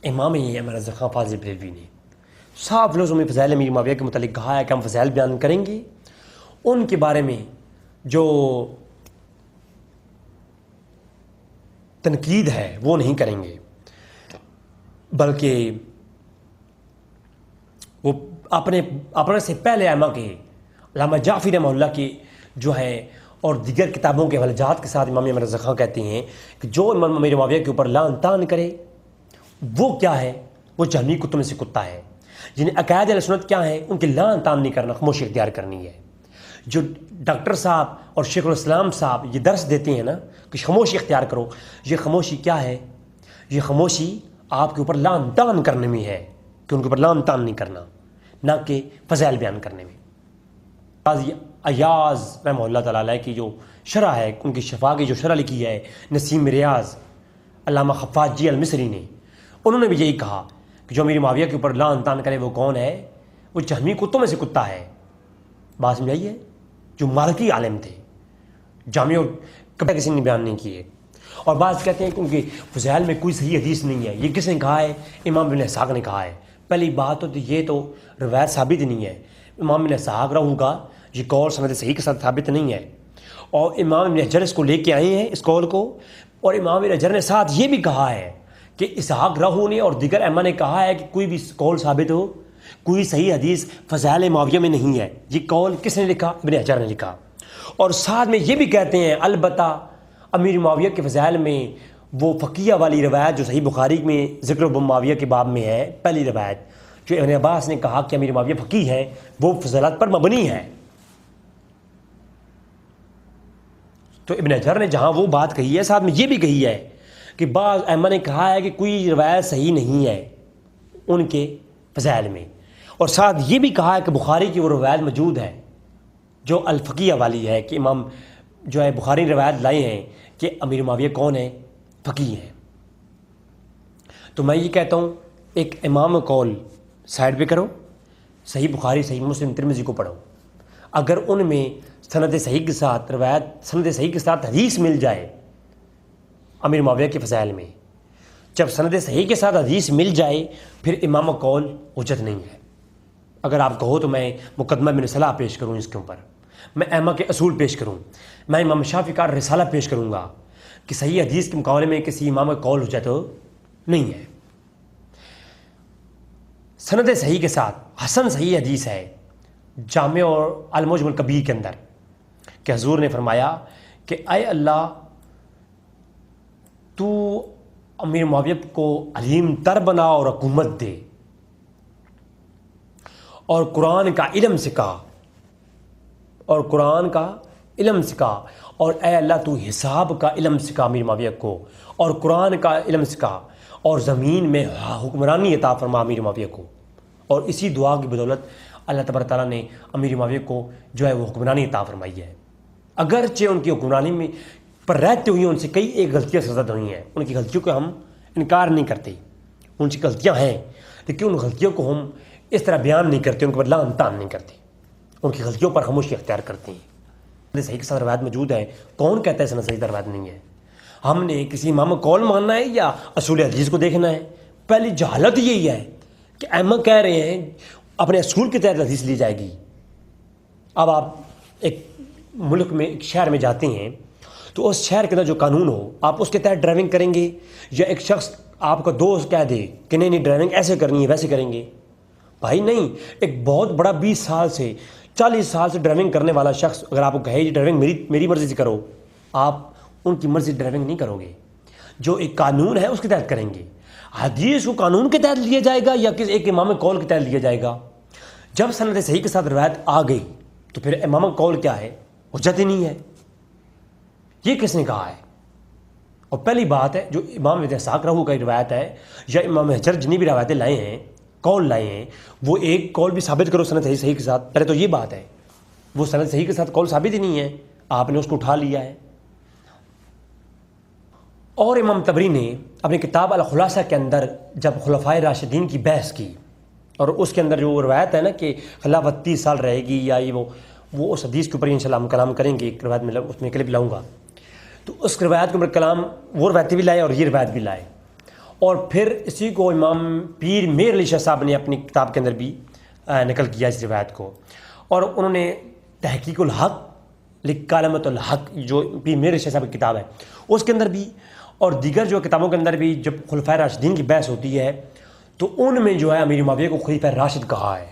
امام احمد رضا خان فاضل بریلوی نے صاف لفظوں میں فضائل امیر معاویہ کے متعلق کہا ہے کہ ہم فضائل بیان کریں گے، ان کے بارے میں جو تنقید ہے وہ نہیں کریں گے، بلکہ وہ اپنے سے پہلے ائمہ کے علامہ جعفری رحمہ اللہ کی جو ہے اور دیگر کتابوں کے حوالہ جات کے ساتھ امام احمد رضا خان کہتے ہیں کہ جو امام امیر معاویہ کے اوپر لعن طعن کرے وہ کیا ہے، وہ جہمی کتوں میں سے کتا ہے۔ جنہیں عقائد اہل سنت کیا ہیں، ان کے لعن طعن نہیں کرنا، خاموشی اختیار کرنی ہے۔ جو ڈاکٹر صاحب اور شیخ الاسلام صاحب یہ درس دیتے ہیں نا کہ خاموشی اختیار کرو، یہ خاموشی کیا ہے؟ یہ خاموشی آپ کے اوپر لعن طعن کرنے میں ہے، کہ ان کے اوپر لعن طعن نہیں کرنا، نہ کہ فضائل بیان کرنے میں۔ قاضی ایاز رحمہ اللہ تعالیٰ علیہ کی جو شرح ہے، ان کی شفا کی جو شرح لکھی ہے نسیم ریاض علامہ خفاجی المصری نے، انہوں نے بھی یہی کہا کہ جو امیر معاویہ کے اوپر لعن طعن کرے وہ کون ہے؟ وہ جہمی کتوں میں سے کتا ہے۔ بات سمجھائیے، جو مالکی عالم تھے، جامع اور کبھی کسی نے بیان نہیں کیے، اور بعض کہتے ہیں کہ ان کے فضائل میں کوئی صحیح حدیث نہیں ہے۔ یہ کس نے کہا ہے؟ امام بن اسحاق نے کہا ہے۔ پہلی بات تو یہ تو روایت ثابت نہیں ہے، امام بن اسحاق رہوں گا یہ قول سند صحیح کے ساتھ ثابت نہیں ہے، اور امام بن حجر اس کو لے کے آئے ہیں اس قول کو، اور امام بن حجر نے ساتھ یہ بھی کہا ہے کہ اسحاق راہو نے اور دیگر ائمہ نے کہا ہے کہ کوئی بھی قول ثابت ہو، کوئی صحیح حدیث فضائل معاویہ میں نہیں ہے۔ یہ قول کس نے لکھا؟ ابن حجر نے لکھا، اور ساتھ میں یہ بھی کہتے ہیں البتہ امیر معاویہ کے فضائل میں وہ فقیہ والی روایت جو صحیح بخاری میں ذکر ابن معاویہ کے باب میں ہے، پہلی روایت جو ابن عباس نے کہا کہ امیر معاویہ فقیہ ہے، وہ فضیلت پر مبنی ہے۔ تو ابن حجر نے جہاں وہ بات کہی ہے، ساتھ میں یہ بھی کہی ہے کہ بعض ائمہ نے کہا ہے کہ کوئی روایت صحیح نہیں ہے ان کے فضائل میں، اور ساتھ یہ بھی کہا ہے کہ بخاری کی وہ روایت موجود ہے جو الفقیہ والی ہے کہ امام جو ہے بخاری روایت لائے ہیں کہ امیر معاویہ کون ہے؟ فقیہ ہیں۔ تو میں یہ کہتا ہوں ایک امام قول سائڈ پہ کرو، صحیح بخاری صحیح مسلم ترمذی کو پڑھو، اگر ان میں سند صحیح کے ساتھ روایت سند صحیح کے ساتھ حدیث مل جائے امیر معاویہ کے فضائل میں، جب سند صحیح کے ساتھ حدیث مل جائے پھر امام قول حجت نہیں ہے۔ اگر آپ کہو تو میں مقدمہ بن صلاح پیش کروں اس کے اوپر، میں ائمہ کے اصول پیش کروں، میں امام شافعی کا رسالہ پیش کروں گا کہ صحیح حدیث کے مقابلے میں کسی امام کا قول حجت نہیں ہے۔ سند صحیح کے ساتھ حسن صحیح حدیث ہے جامع اور المعجم الکبیر کے اندر کہ حضور نے فرمایا کہ اے اللہ تو امیر معاویہ کو علیم تر بنا اور حکومت دے اور قرآن کا علم سکھا اور اے اللہ تو حساب کا علم سکھا امیر معاویہ کو اور قرآن کا علم سکھا اور زمین میں حکمرانی عطا فرما امیر معاویہ کو۔ اور اسی دعا کی بدولت اللہ تبارک تعالیٰ نے امیر معاویہ کو جو ہے وہ حکمرانی عطا فرمائی ہے۔ اگرچہ ان کی حکمرانی میں پر رہتے ہوئے ان سے کئی ایک غلطیاں سرزد ہوئی ہیں، ان کی غلطیوں کو ہم انکار نہیں کرتے، ان کی غلطیاں ہیں، لیکن ان غلطیوں کو ہم اس طرح بیان نہیں کرتے، ان کے پر لعن طعن نہیں کرتے، ان کی غلطیوں پر خاموشی اختیار کرتے ہیں۔ صحیح کے ساتھ روایت موجود ہے، کون کہتا ہے سند صحیح روایت نہیں ہے؟ ہم نے کسی امام قول ماننا ہے یا اصول حدیث کو دیکھنا ہے؟ پہلی جہالت یہی ہے کہ ائمہ کہہ رہے ہیں اپنے اصول کے تحت حدیث لی جائے گی۔ اب آپ ایک ملک میں ایک شہر میں جاتے ہیں تو اس شہر کے اندر جو قانون ہو آپ اس کے تحت ڈرائیونگ کریں گے، یا ایک شخص آپ کا دوست کہہ دے کہ نہیں ڈرائیونگ ایسے کرنی ہے ویسے کریں گے؟ بھائی نہیں، ایک بہت بڑا 20 سال سے 40 سال سے ڈرائیونگ کرنے والا شخص اگر آپ کو کہے یہ ڈرائیونگ میری مرضی سے کرو، آپ ان کی مرضی ڈرائیونگ نہیں کرو گے، جو ایک قانون ہے اس کے تحت کریں گے۔ حدیث کو قانون کے تحت لیا جائے گا یا کسی ایک امام قول کے تحت لیا جائے گا؟ جب سند صحیح کے ساتھ روایت آ گئی تو پھر امام قول کیا ہے؟ حجت ہی نہیں ہے۔ یہ کس نے کہا ہے؟ اور پہلی بات ہے جو امام ابن اسحاق رحمہ کا روایت ہے یا امام حجر جنہیں بھی روایتیں لائے ہیں قول لائے ہیں، وہ ایک قول بھی ثابت کرو سند صحیح کے ساتھ۔ پہلے تو یہ بات ہے وہ سند صحیح کے ساتھ قول ثابت ہی نہیں ہے، آپ نے اس کو اٹھا لیا ہے۔ اور امام طبری نے اپنی کتاب الخلاصہ کے اندر جب خلفائے راشدین کی بحث کی اور اس کے اندر جو روایت ہے نا کہ خلافت 30 سال رہے گی یا یہ وہ اس حدیث کے اوپر انشاءاللہ ہم کلام کریں گے، ایک روایت میں اس میں کلپ لاؤں گا، تو اس روایت کے اوپر کلام وہ روایتیں بھی لائے اور یہ روایت بھی لائے۔ اور پھر اسی کو امام پیر میر علی شاہ صاحب نے اپنی کتاب کے اندر بھی نقل کیا اس روایت کو، اور انہوں نے تحقیق الحق کلمۃ الحق جو پیر میر علی شاہ صاحب کی کتاب ہے اس کے اندر بھی اور دیگر جو کتابوں کے اندر بھی جب خلفائے راشدین کی بحث ہوتی ہے تو ان میں جو ہے امیر معاویہ کو خلیفہ راشد کہا ہے۔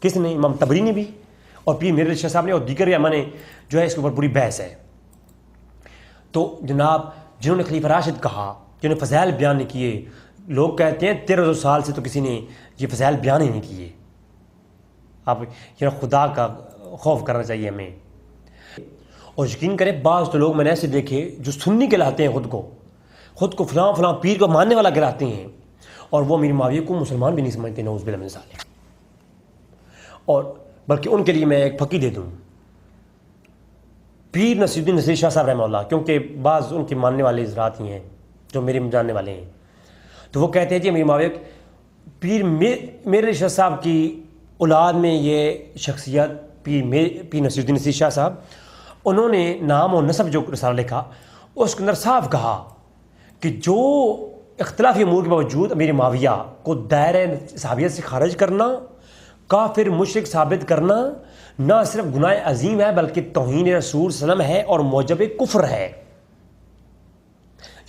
کس نے؟ امام طبری نے بھی اور پیر میر علی شاہ صاحب نے اور دیگر ائمہ نے جو ہے اس کے اوپر پوری بحث ہے۔ تو جناب جنہوں نے خلیفہ راشد کہا، جنہوں نے فضائل بیان نہیں کیے، لوگ کہتے ہیں 1300 سال سے تو کسی نے یہ فضائل بیان ہی نہیں کیے۔ آپ خدا کا خوف کرنا چاہیے ہمیں۔ اور یقین کریں بعض تو لوگ میں نے ایسے دیکھے جو سنی کہلاتے ہیں، خود کو فلاں پیر کو ماننے والا کہلاتے ہیں، اور وہ امیر معاویہ کو مسلمان بھی نہیں سمجھتے، نعوذ باللہ من ذالک۔ اور بلکہ ان کے لیے میں ایک پھکی دے دوں، پیر نصیر الدین نصیر شاہ صاحب رحمہ اللہ، کیونکہ بعض ان کے ماننے والے حضرات ہی ہیں جو میرے جاننے والے ہیں، تو وہ کہتے ہیں جی امیر معاویہ پیر میرے شاہ صاحب کی اولاد میں یہ شخصیت پیر نصیر الدین نصیر شاہ صاحب، انہوں نے نام و نسب جو رسالہ لکھا اس کے اندر صاف کہا کہ جو اختلافی امور کے باوجود امیر معاویہ کو دائرہ صحابیت سے خارج کرنا، کافر مشرک ثابت کرنا نہ صرف گناہ عظیم ہے بلکہ توہین رسول صلی اللہ علیہ وسلم ہے اور موجب کفر ہے۔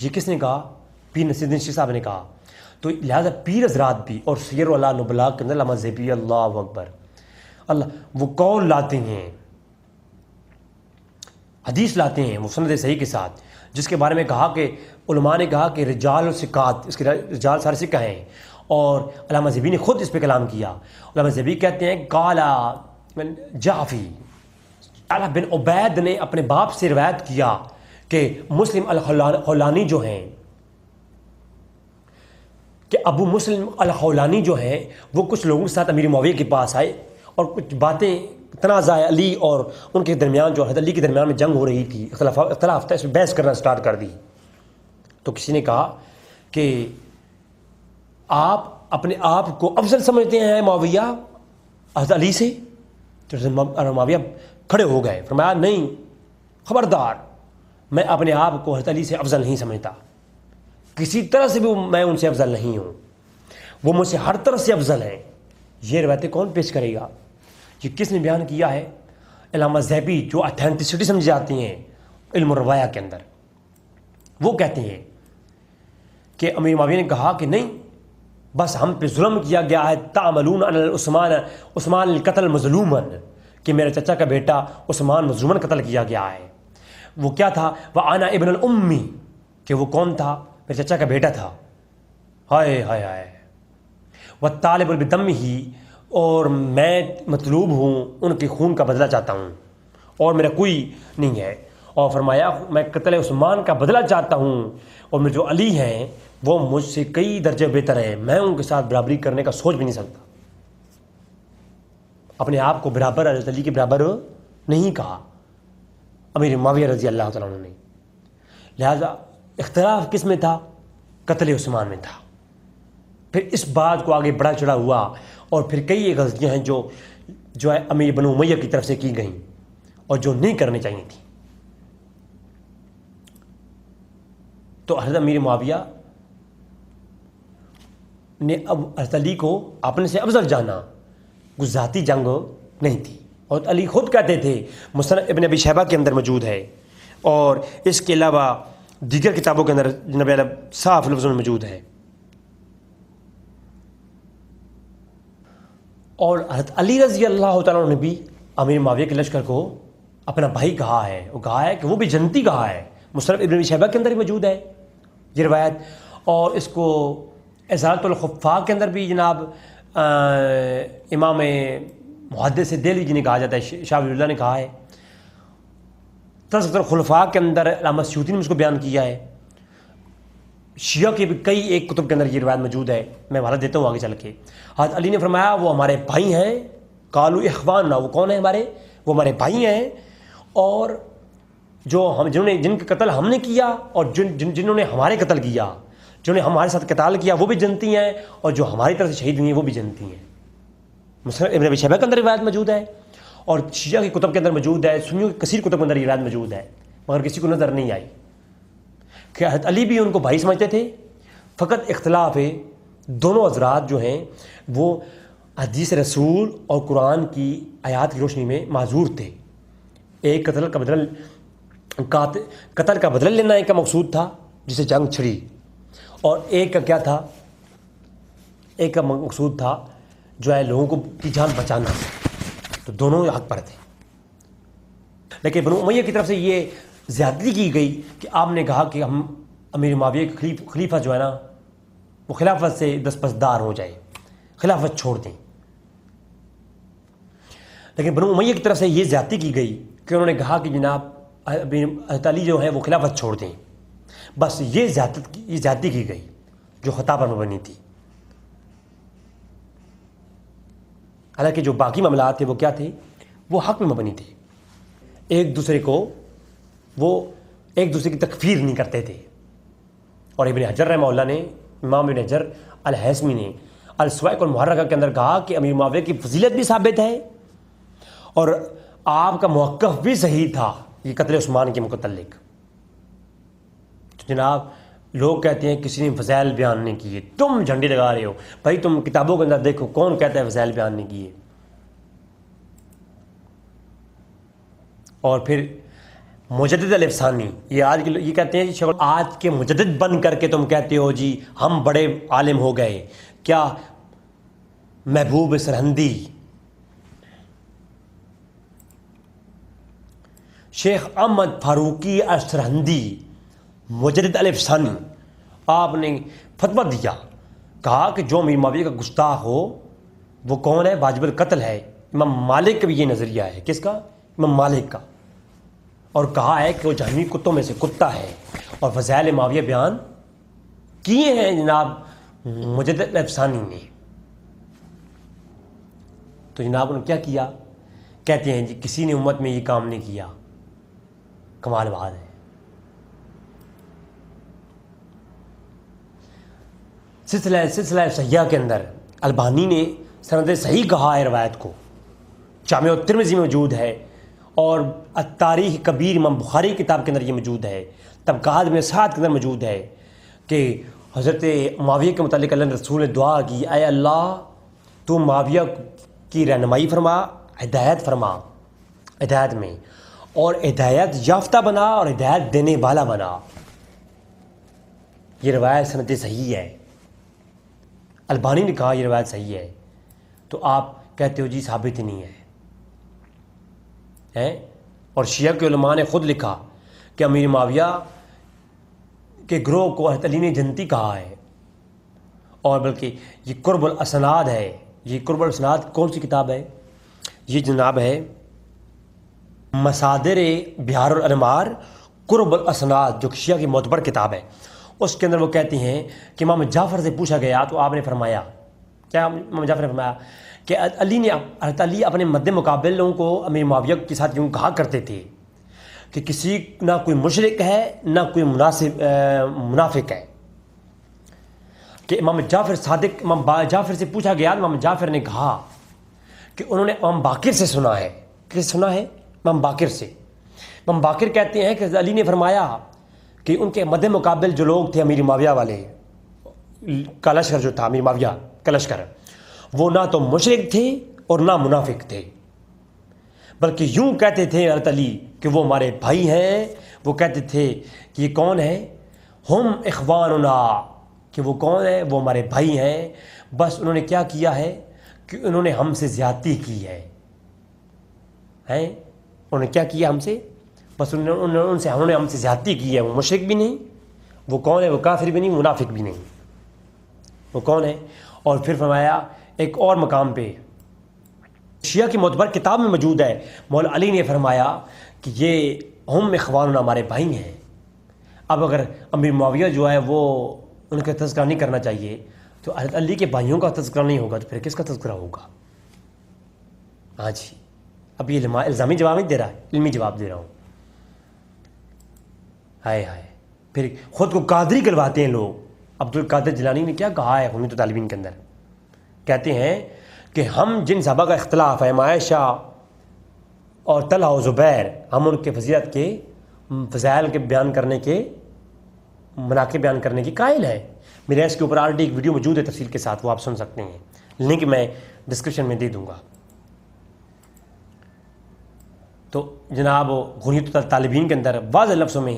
یہ کس نے کہا؟ پیر نصیر الدین شاہ صاحب نے کہا۔ تو لہذا پیر حضرات بھی اور سیر وعلا نبلاء کے اندر علامہ زیبی، اللہ اکبر، اللہ وہ قول لاتے ہیں، حدیث لاتے ہیں مسند صحیح کے ساتھ، جس کے بارے میں کہا کہ علماء نے کہا کہ رجال و ثقات، اس کے رجال سارے ثقہ ہیں، اور علامہ زیبی نے خود اس پہ کلام کیا۔ علامہ زیبی کہتے ہیں قالا جعفی بن عبید نے اپنے باپ سے روایت کیا کہ مسلم الخولانی جو ہیں کہ ابو مسلم الخولانی جو ہیں وہ کچھ لوگوں کے ساتھ امیر معاویہ کے پاس آئے اور کچھ باتیں تنازع علی اور ان کے درمیان جو حضرت علی کے درمیان میں جنگ ہو رہی تھی، اختلاف تھا، اس میں بحث کرنا سٹارٹ کر دی. تو کسی نے کہا کہ آپ اپنے آپ کو افضل سمجھتے ہیں معاویہ حضرت علی سے؟ تو معاویہ کھڑے ہو گئے، فرمایا نہیں، خبردار، میں اپنے آپ کو حضرت علی سے افضل نہیں سمجھتا، کسی طرح سے بھی میں ان سے افضل نہیں ہوں، وہ مجھ سے ہر طرح سے افضل ہیں. یہ روایتیں کون پیش کرے گا؟ یہ کس نے بیان کیا ہے؟ علامہ ذہبی، جو اتھینٹسٹی سمجھی جاتی ہیں علم الروایہ کے اندر. وہ کہتے ہیں کہ امیر معاویہ نے کہا کہ نہیں، بس ہم پہ ظلم کیا گیا ہے، تعملون علی عثمان القتل مظلوما، کہ میرے چچا کا بیٹا عثمان مظلوماً قتل کیا گیا ہے. وہ کیا تھا؟ وَأَنَا ابن الأمی، کہ وہ کون تھا؟ میرے چچا کا بیٹا تھا. ہائے ہائے ہائے. وَالطَّالِبُ بِدَمِّهِ، اور میں مطلوب ہوں، ان کے خون کا بدلہ چاہتا ہوں، اور میرا کوئی نہیں ہے. اور فرمایا میں قتل عثمان کا بدلہ چاہتا ہوں، اور میرے جو علی ہیں وہ مجھ سے کئی درجے بہتر ہیں، میں ان کے ساتھ برابری کرنے کا سوچ بھی نہیں سکتا. اپنے آپ کو برابر حضرت علی کے برابر نہیں کہا امیر معاویہ رضی اللہ تعالیٰ عنہ نے. لہذا اختلاف کس میں تھا؟ قتل عثمان میں تھا. پھر اس بات کو آگے بڑا چڑھا ہوا، اور پھر کئی غلطیاں ہیں جو ہے امیر بنو امیہ کی طرف سے کی گئیں اور جو نہیں کرنی چاہیے تھی. تو حضرت امیر معاویہ نے اب حضرت علی کو اپنے سے افضل جانا، کوئی ذاتی جنگ نہیں تھی. اور علی خود کہتے تھے، مصنف ابن ابی شیبہ کے اندر موجود ہے، اور اس کے علاوہ دیگر کتابوں کے اندر جناب صاف لفظوں میں موجود ہے. اور حضرت علی رضی اللہ تعالیٰ عنہ نے بھی امیر معاویہ کے لشکر کو اپنا بھائی کہا ہے. وہ کہا ہے کہ وہ بھی جنتی کہا ہے. مصنف ابن ابی شیبہ کے اندر ہی موجود ہے یہ روایت. اور اس کو ازالۃ الخفاء کے اندر بھی جناب امام محدث دہلوی جی نے کہا جاتا ہے، شاہ ولی اللہ نے کہا ہے. تذکرۃ الخلفاء کے اندر علامہ سیوطی نے اس کو بیان کیا ہے. شیعہ کے بھی کئی ایک کتب کے اندر یہ روایت موجود ہے، میں حوالہ دیتا ہوں آگے چل کے. حضرت علی نے فرمایا وہ ہمارے بھائی ہیں، قالوا اخواننا، وہ کون ہیں ہمارے؟ وہ ہمارے بھائی ہیں، اور جن کا قتل ہم نے کیا اور جنہوں نے ہمارے قتل کیا، جنہوں نے ہمارے ساتھ قتال کیا وہ بھی جنتی ہیں، اور جو ہماری طرف سے شہید ہوئی ہیں وہ بھی جنتی ہیں. مصنف ابن ابی شیبہ کے اندر روایت موجود ہے، اور شیعہ کی کتب کے اندر موجود ہے، سنیوں کی کثیر کتب کے اندر یہ روایت موجود ہے، مگر کسی کو نظر نہیں آئی کہ حضرت علی بھی ان کو بھائی سمجھتے تھے. فقط اختلاف ہے، دونوں حضرات جو ہیں وہ حدیث رسول اور قرآن کی آیات کی روشنی میں معذور تھے. ایک قتل کا بدلہ لینا ایک کا مقصود تھا جسے جنگ چھڑی، اور ایک کا کیا تھا؟ ایک کا مقصود تھا جو ہے لوگوں کی جان بچانا. تو دونوں حق پر تھے. لیکن بنو امیہ کی طرف سے یہ زیادتی کی گئی کہ آپ نے کہا کہ ہم امیر معاویہ کے خلیفہ جو ہے نا وہ خلافت سے دستبردار ہو جائے، خلافت چھوڑ دیں. لیکن بنو امیہ کی طرف سے یہ زیادتی کی گئی کہ انہوں نے کہا کہ جناب حضرت علی جو ہیں وہ خلافت چھوڑ دیں. بس یہ زیادتی کی گئی جو خطا پر مبنی تھی. حالانکہ جو باقی معاملات تھے وہ کیا تھے؟ وہ حق میں مبنی تھے. ایک دوسرے کی تکفیر نہیں کرتے تھے. اور ابن حجر رحمہ اللہ نے، امام ابن حجر الہیثمی نے السوائق المحرکہ کے اندر کہا کہ امیر معاویہ کی فضیلت بھی ثابت ہے اور آپ کا موقف بھی صحیح تھا یہ قتل عثمان کے متعلق. جناب لوگ کہتے ہیں کسی نے فضائل بیان نہیں کیے، تم جھنڈی لگا رہے ہو. بھائی تم کتابوں کے اندر دیکھو کون کہتا ہے فضائل بیان نہیں کیے. اور پھر مجدد الافسانی، یہ کہتے ہیں کہ آج کے مجدد بن کر کے تم کہتے ہو جی ہم بڑے عالم ہو گئے. کیا محبوب سرہندی، شیخ احمد فاروقی سرہندی، مجدد الافسانی، آپ نے فتویٰ دیا، کہا کہ جو امیر معاویہ کا گستاخ ہو وہ کون ہے؟ واجب القتل ہے. امام مالک کا بھی یہ نظریہ ہے. کس کا؟ امام مالک کا. اور کہا ہے کہ وہ جہنمی کتوں میں سے کتا ہے. اور فضائل معاویہ بیان کیے ہیں جناب مجدد افسانی نے. تو جناب انہوں نے کیا کیا؟ کہتے ہیں جی کسی نے امت میں یہ کام نہیں کیا. کمال بات ہے. سلسلہ صحیحہ کے اندر البانی نے سند صحیح کہا ہے روایت کو. جامع الترمذی میں موجود ہے اور التاریخ کبیر امام بخاری کتاب کے اندر یہ موجود ہے. طبقات ابن سعد کے اندر موجود ہے کہ حضرت معاویہ کے متعلق اللہ رسول نے دعا کی، اے اللہ تو معاویہ کی رہنمائی فرما، ہدایت فرما ہدایت میں، اور ہدایت یافتہ بنا اور ہدایت دینے والا بنا. یہ روایت سند صحیح ہے. البانی نے کہا یہ روایت صحیح ہے. تو آپ کہتے ہو جی ثابت ہی نہیں ہے. اور شیعہ کے علماء نے خود لکھا کہ امیر معاویہ کے گروہ کو حضرت علی نے جنتی کہا ہے. اور بلکہ یہ قرب الاسناد ہے. یہ قرب الاسناد کون سی کتاب ہے؟ یہ جناب ہے مصادر بحار الانوار قرب الاسناد، جو شیعہ کی معتبر کتاب ہے. اس کے اندر وہ کہتے ہیں کہ امام جعفر سے پوچھا گیا تو آپ نے فرمایا، کیا امام جعفر نے فرمایا کہ حضرت علی اپنے مد مقابل لوگوں کو امیر معاویہ کے ساتھ یوں کہا کرتے تھے کہ کسی نہ کوئی مشرک ہے نہ کوئی منافق ہے. کہ امام جعفر سے پوچھا گیا، امام جعفر نے کہا کہ انہوں نے امام باقر سے سنا ہے. کس سنا ہے؟ امام باقر سے. امام باقر کہتے ہیں کہ حضرت علی نے فرمایا کہ ان کے مد مقابل جو لوگ تھے امیر معاویہ والے کا لشکر جو تھا، امیر معاویہ کا لشکر، وہ نہ تو مشرک تھے اور نہ منافق تھے، بلکہ یوں کہتے تھے حضرت علی کہ وہ ہمارے بھائی ہیں. وہ کہتے تھے کہ یہ کون ہے؟ ہم اخواننا، کہ وہ کون ہے؟ وہ ہمارے بھائی ہیں. بس انہوں نے کیا کیا ہے کہ انہوں نے ہم سے زیادتی کی ہے. انہوں نے کیا کیا ہم سے؟ بس انہوں نے ہم سے زیادتی کی ہے. وہ مشرک بھی نہیں، وہ کون ہے؟ وہ کافر بھی نہیں، منافق بھی نہیں. وہ کون ہے؟ اور پھر فرمایا ایک اور مقام پہ شیعہ کی معتبر کتاب میں موجود ہے، مولا علی نے فرمایا کہ یہ ہم اخواننا، ہمارے بھائی ہیں. اب اگر امیر معاویہ جو ہے وہ ان کا تذکرہ نہیں کرنا چاہیے تو حضرت علی کے بھائیوں کا تذکرہ نہیں ہوگا تو پھر کس کا تذکرہ ہوگا؟ ہاں جی، اب یہ الزامی جواب نہیں دے رہا ہے، علمی جواب دے رہا ہوں. ہائے ہائے، پھر خود کو قادری کرواتے ہیں لوگ. عبد القادر جیلانی نے کیا کہا ہے حمیت طالبین کے اندر؟ کہتے ہیں کہ ہم جن صحابہ کا اختلاف ہے، عائشہ اور طلحہ و زبیر، ہم ان کے فضیلت کے فضائل کے بیان کرنے کے مناقب بیان کرنے کی قائل ہے. میرے اس کے اوپر آلریڈی ایک ویڈیو موجود ہے تفصیل کے ساتھ، وہ آپ سن سکتے ہیں. لنک میں ڈسکرپشن میں دے دوں گا. تو جناب غنیۃ الطالبین کے اندر واضح لفظوں میں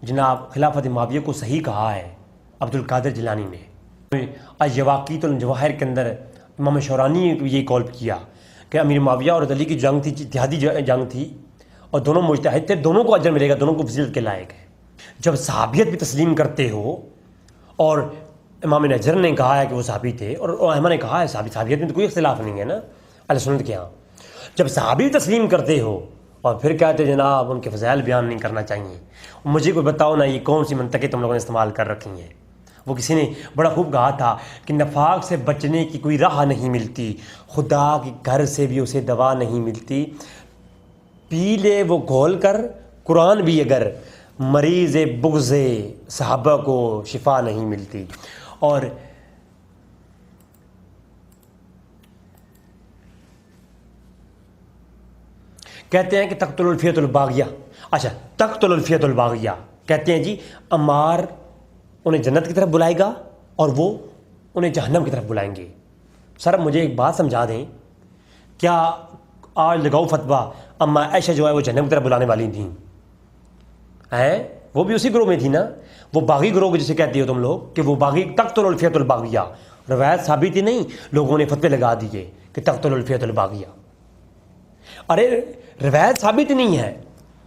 جناب خلافت معاویہ کو صحیح کہا ہے عبد القادر جیلانی نے. یواقیت الجواہر کے اندر امام شورانی نے یہ کال کیا کہ امیر معاویہ اور علی کی جنگ تھی، اتحادی جنگ تھی، اور دونوں مجتہد تھے، دونوں کو اجر ملے گا، دونوں کو فضیلت کے لائق ہے. جب صحابیت بھی تسلیم کرتے ہو، اور امام نجر نے کہا ہے کہ وہ صحابی تھے اور احمد نے کہا ہے صحابیت میں تو کوئی اختلاف نہیں ہے نا اہل سنت کے ہاں. جب صحابی تسلیم کرتے ہو اور پھر کہتے جناب ان کے فضائل بیان نہیں کرنا چاہیے. مجھے کوئی بتاؤ نا یہ کون سی منطقیں تم لوگوں نے استعمال کر رکھی ہیں؟ وہ کسی نے بڑا خوب کہا تھا کہ نفاق سے بچنے کی کوئی راہ نہیں ملتی، خدا کے گھر سے بھی اسے دوا نہیں ملتی، پی لے وہ گھول کر قرآن بھی اگر مریض بغض صحابہ کو شفا نہیں ملتی. اور کہتے ہیں کہ تقتل الفیۃ الباغیہ، اچھا تقتل الفیۃ الباغیہ کہتے ہیں جی عمار انہیں جنت کی طرف بلائے گا اور وہ انہیں جہنم کی طرف بلائیں گے. سر مجھے ایک بات سمجھا دیں، کیا آج لگاؤ فتویٰ اما عائشہ جو ہے وہ جہنم کی طرف بلانے والی تھیں؟ وہ بھی اسی گروہ میں تھی نا، وہ باغی گروہ کو جسے کہتے ہو تم لوگ کہ وہ باغی. تقتل الفیۃ الباغیہ روایت ثابت ہی نہیں، لوگوں نے فتوے لگا دیے کہ تقتل الفیۃ الباغیہ. ارے روایت ثابت ہی نہیں ہے.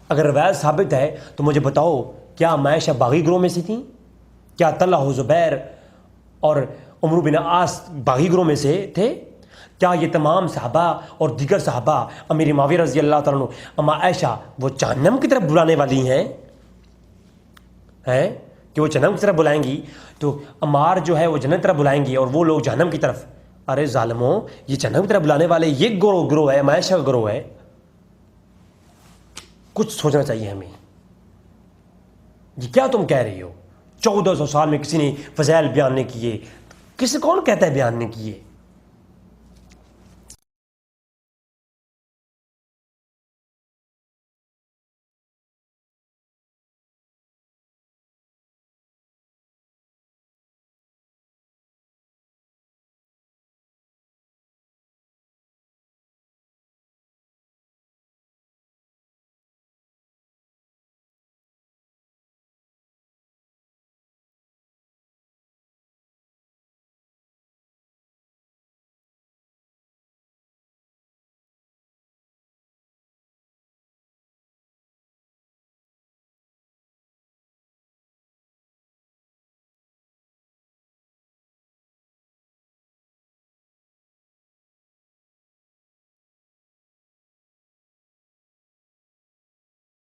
اگر روایت ثابت ہے تو مجھے بتاؤ کیا عائشہ باغی گروہ میں سے تھیں؟ کیا طلحہ و زبیر اور عمرو بن عاص باغی گروہ میں سے تھے؟ کیا یہ تمام صحابہ اور دیگر صحابہ امیر معاویہ رضی اللہ تعالیٰ عنہ اما عائشہ وہ جہنم کی طرف بلانے والی ہیں؟ کہ وہ جہنم کی طرف بلائیں گی، تو عمار جو ہے وہ جنت کی طرف بلائیں گی اور وہ لوگ جہنم کی طرف. ارے ظالموں، یہ جہنم کی طرف بلانے والے یہ گروہ ہے، معاشہ کا گروہ ہے. کچھ سوچنا چاہیے ہمیں. یہ کیا تم کہہ رہی ہو؟ 1400 سال میں کسی نے فضائل بیان نہیں کیے. کون کہتا ہے بیان نہیں کیے؟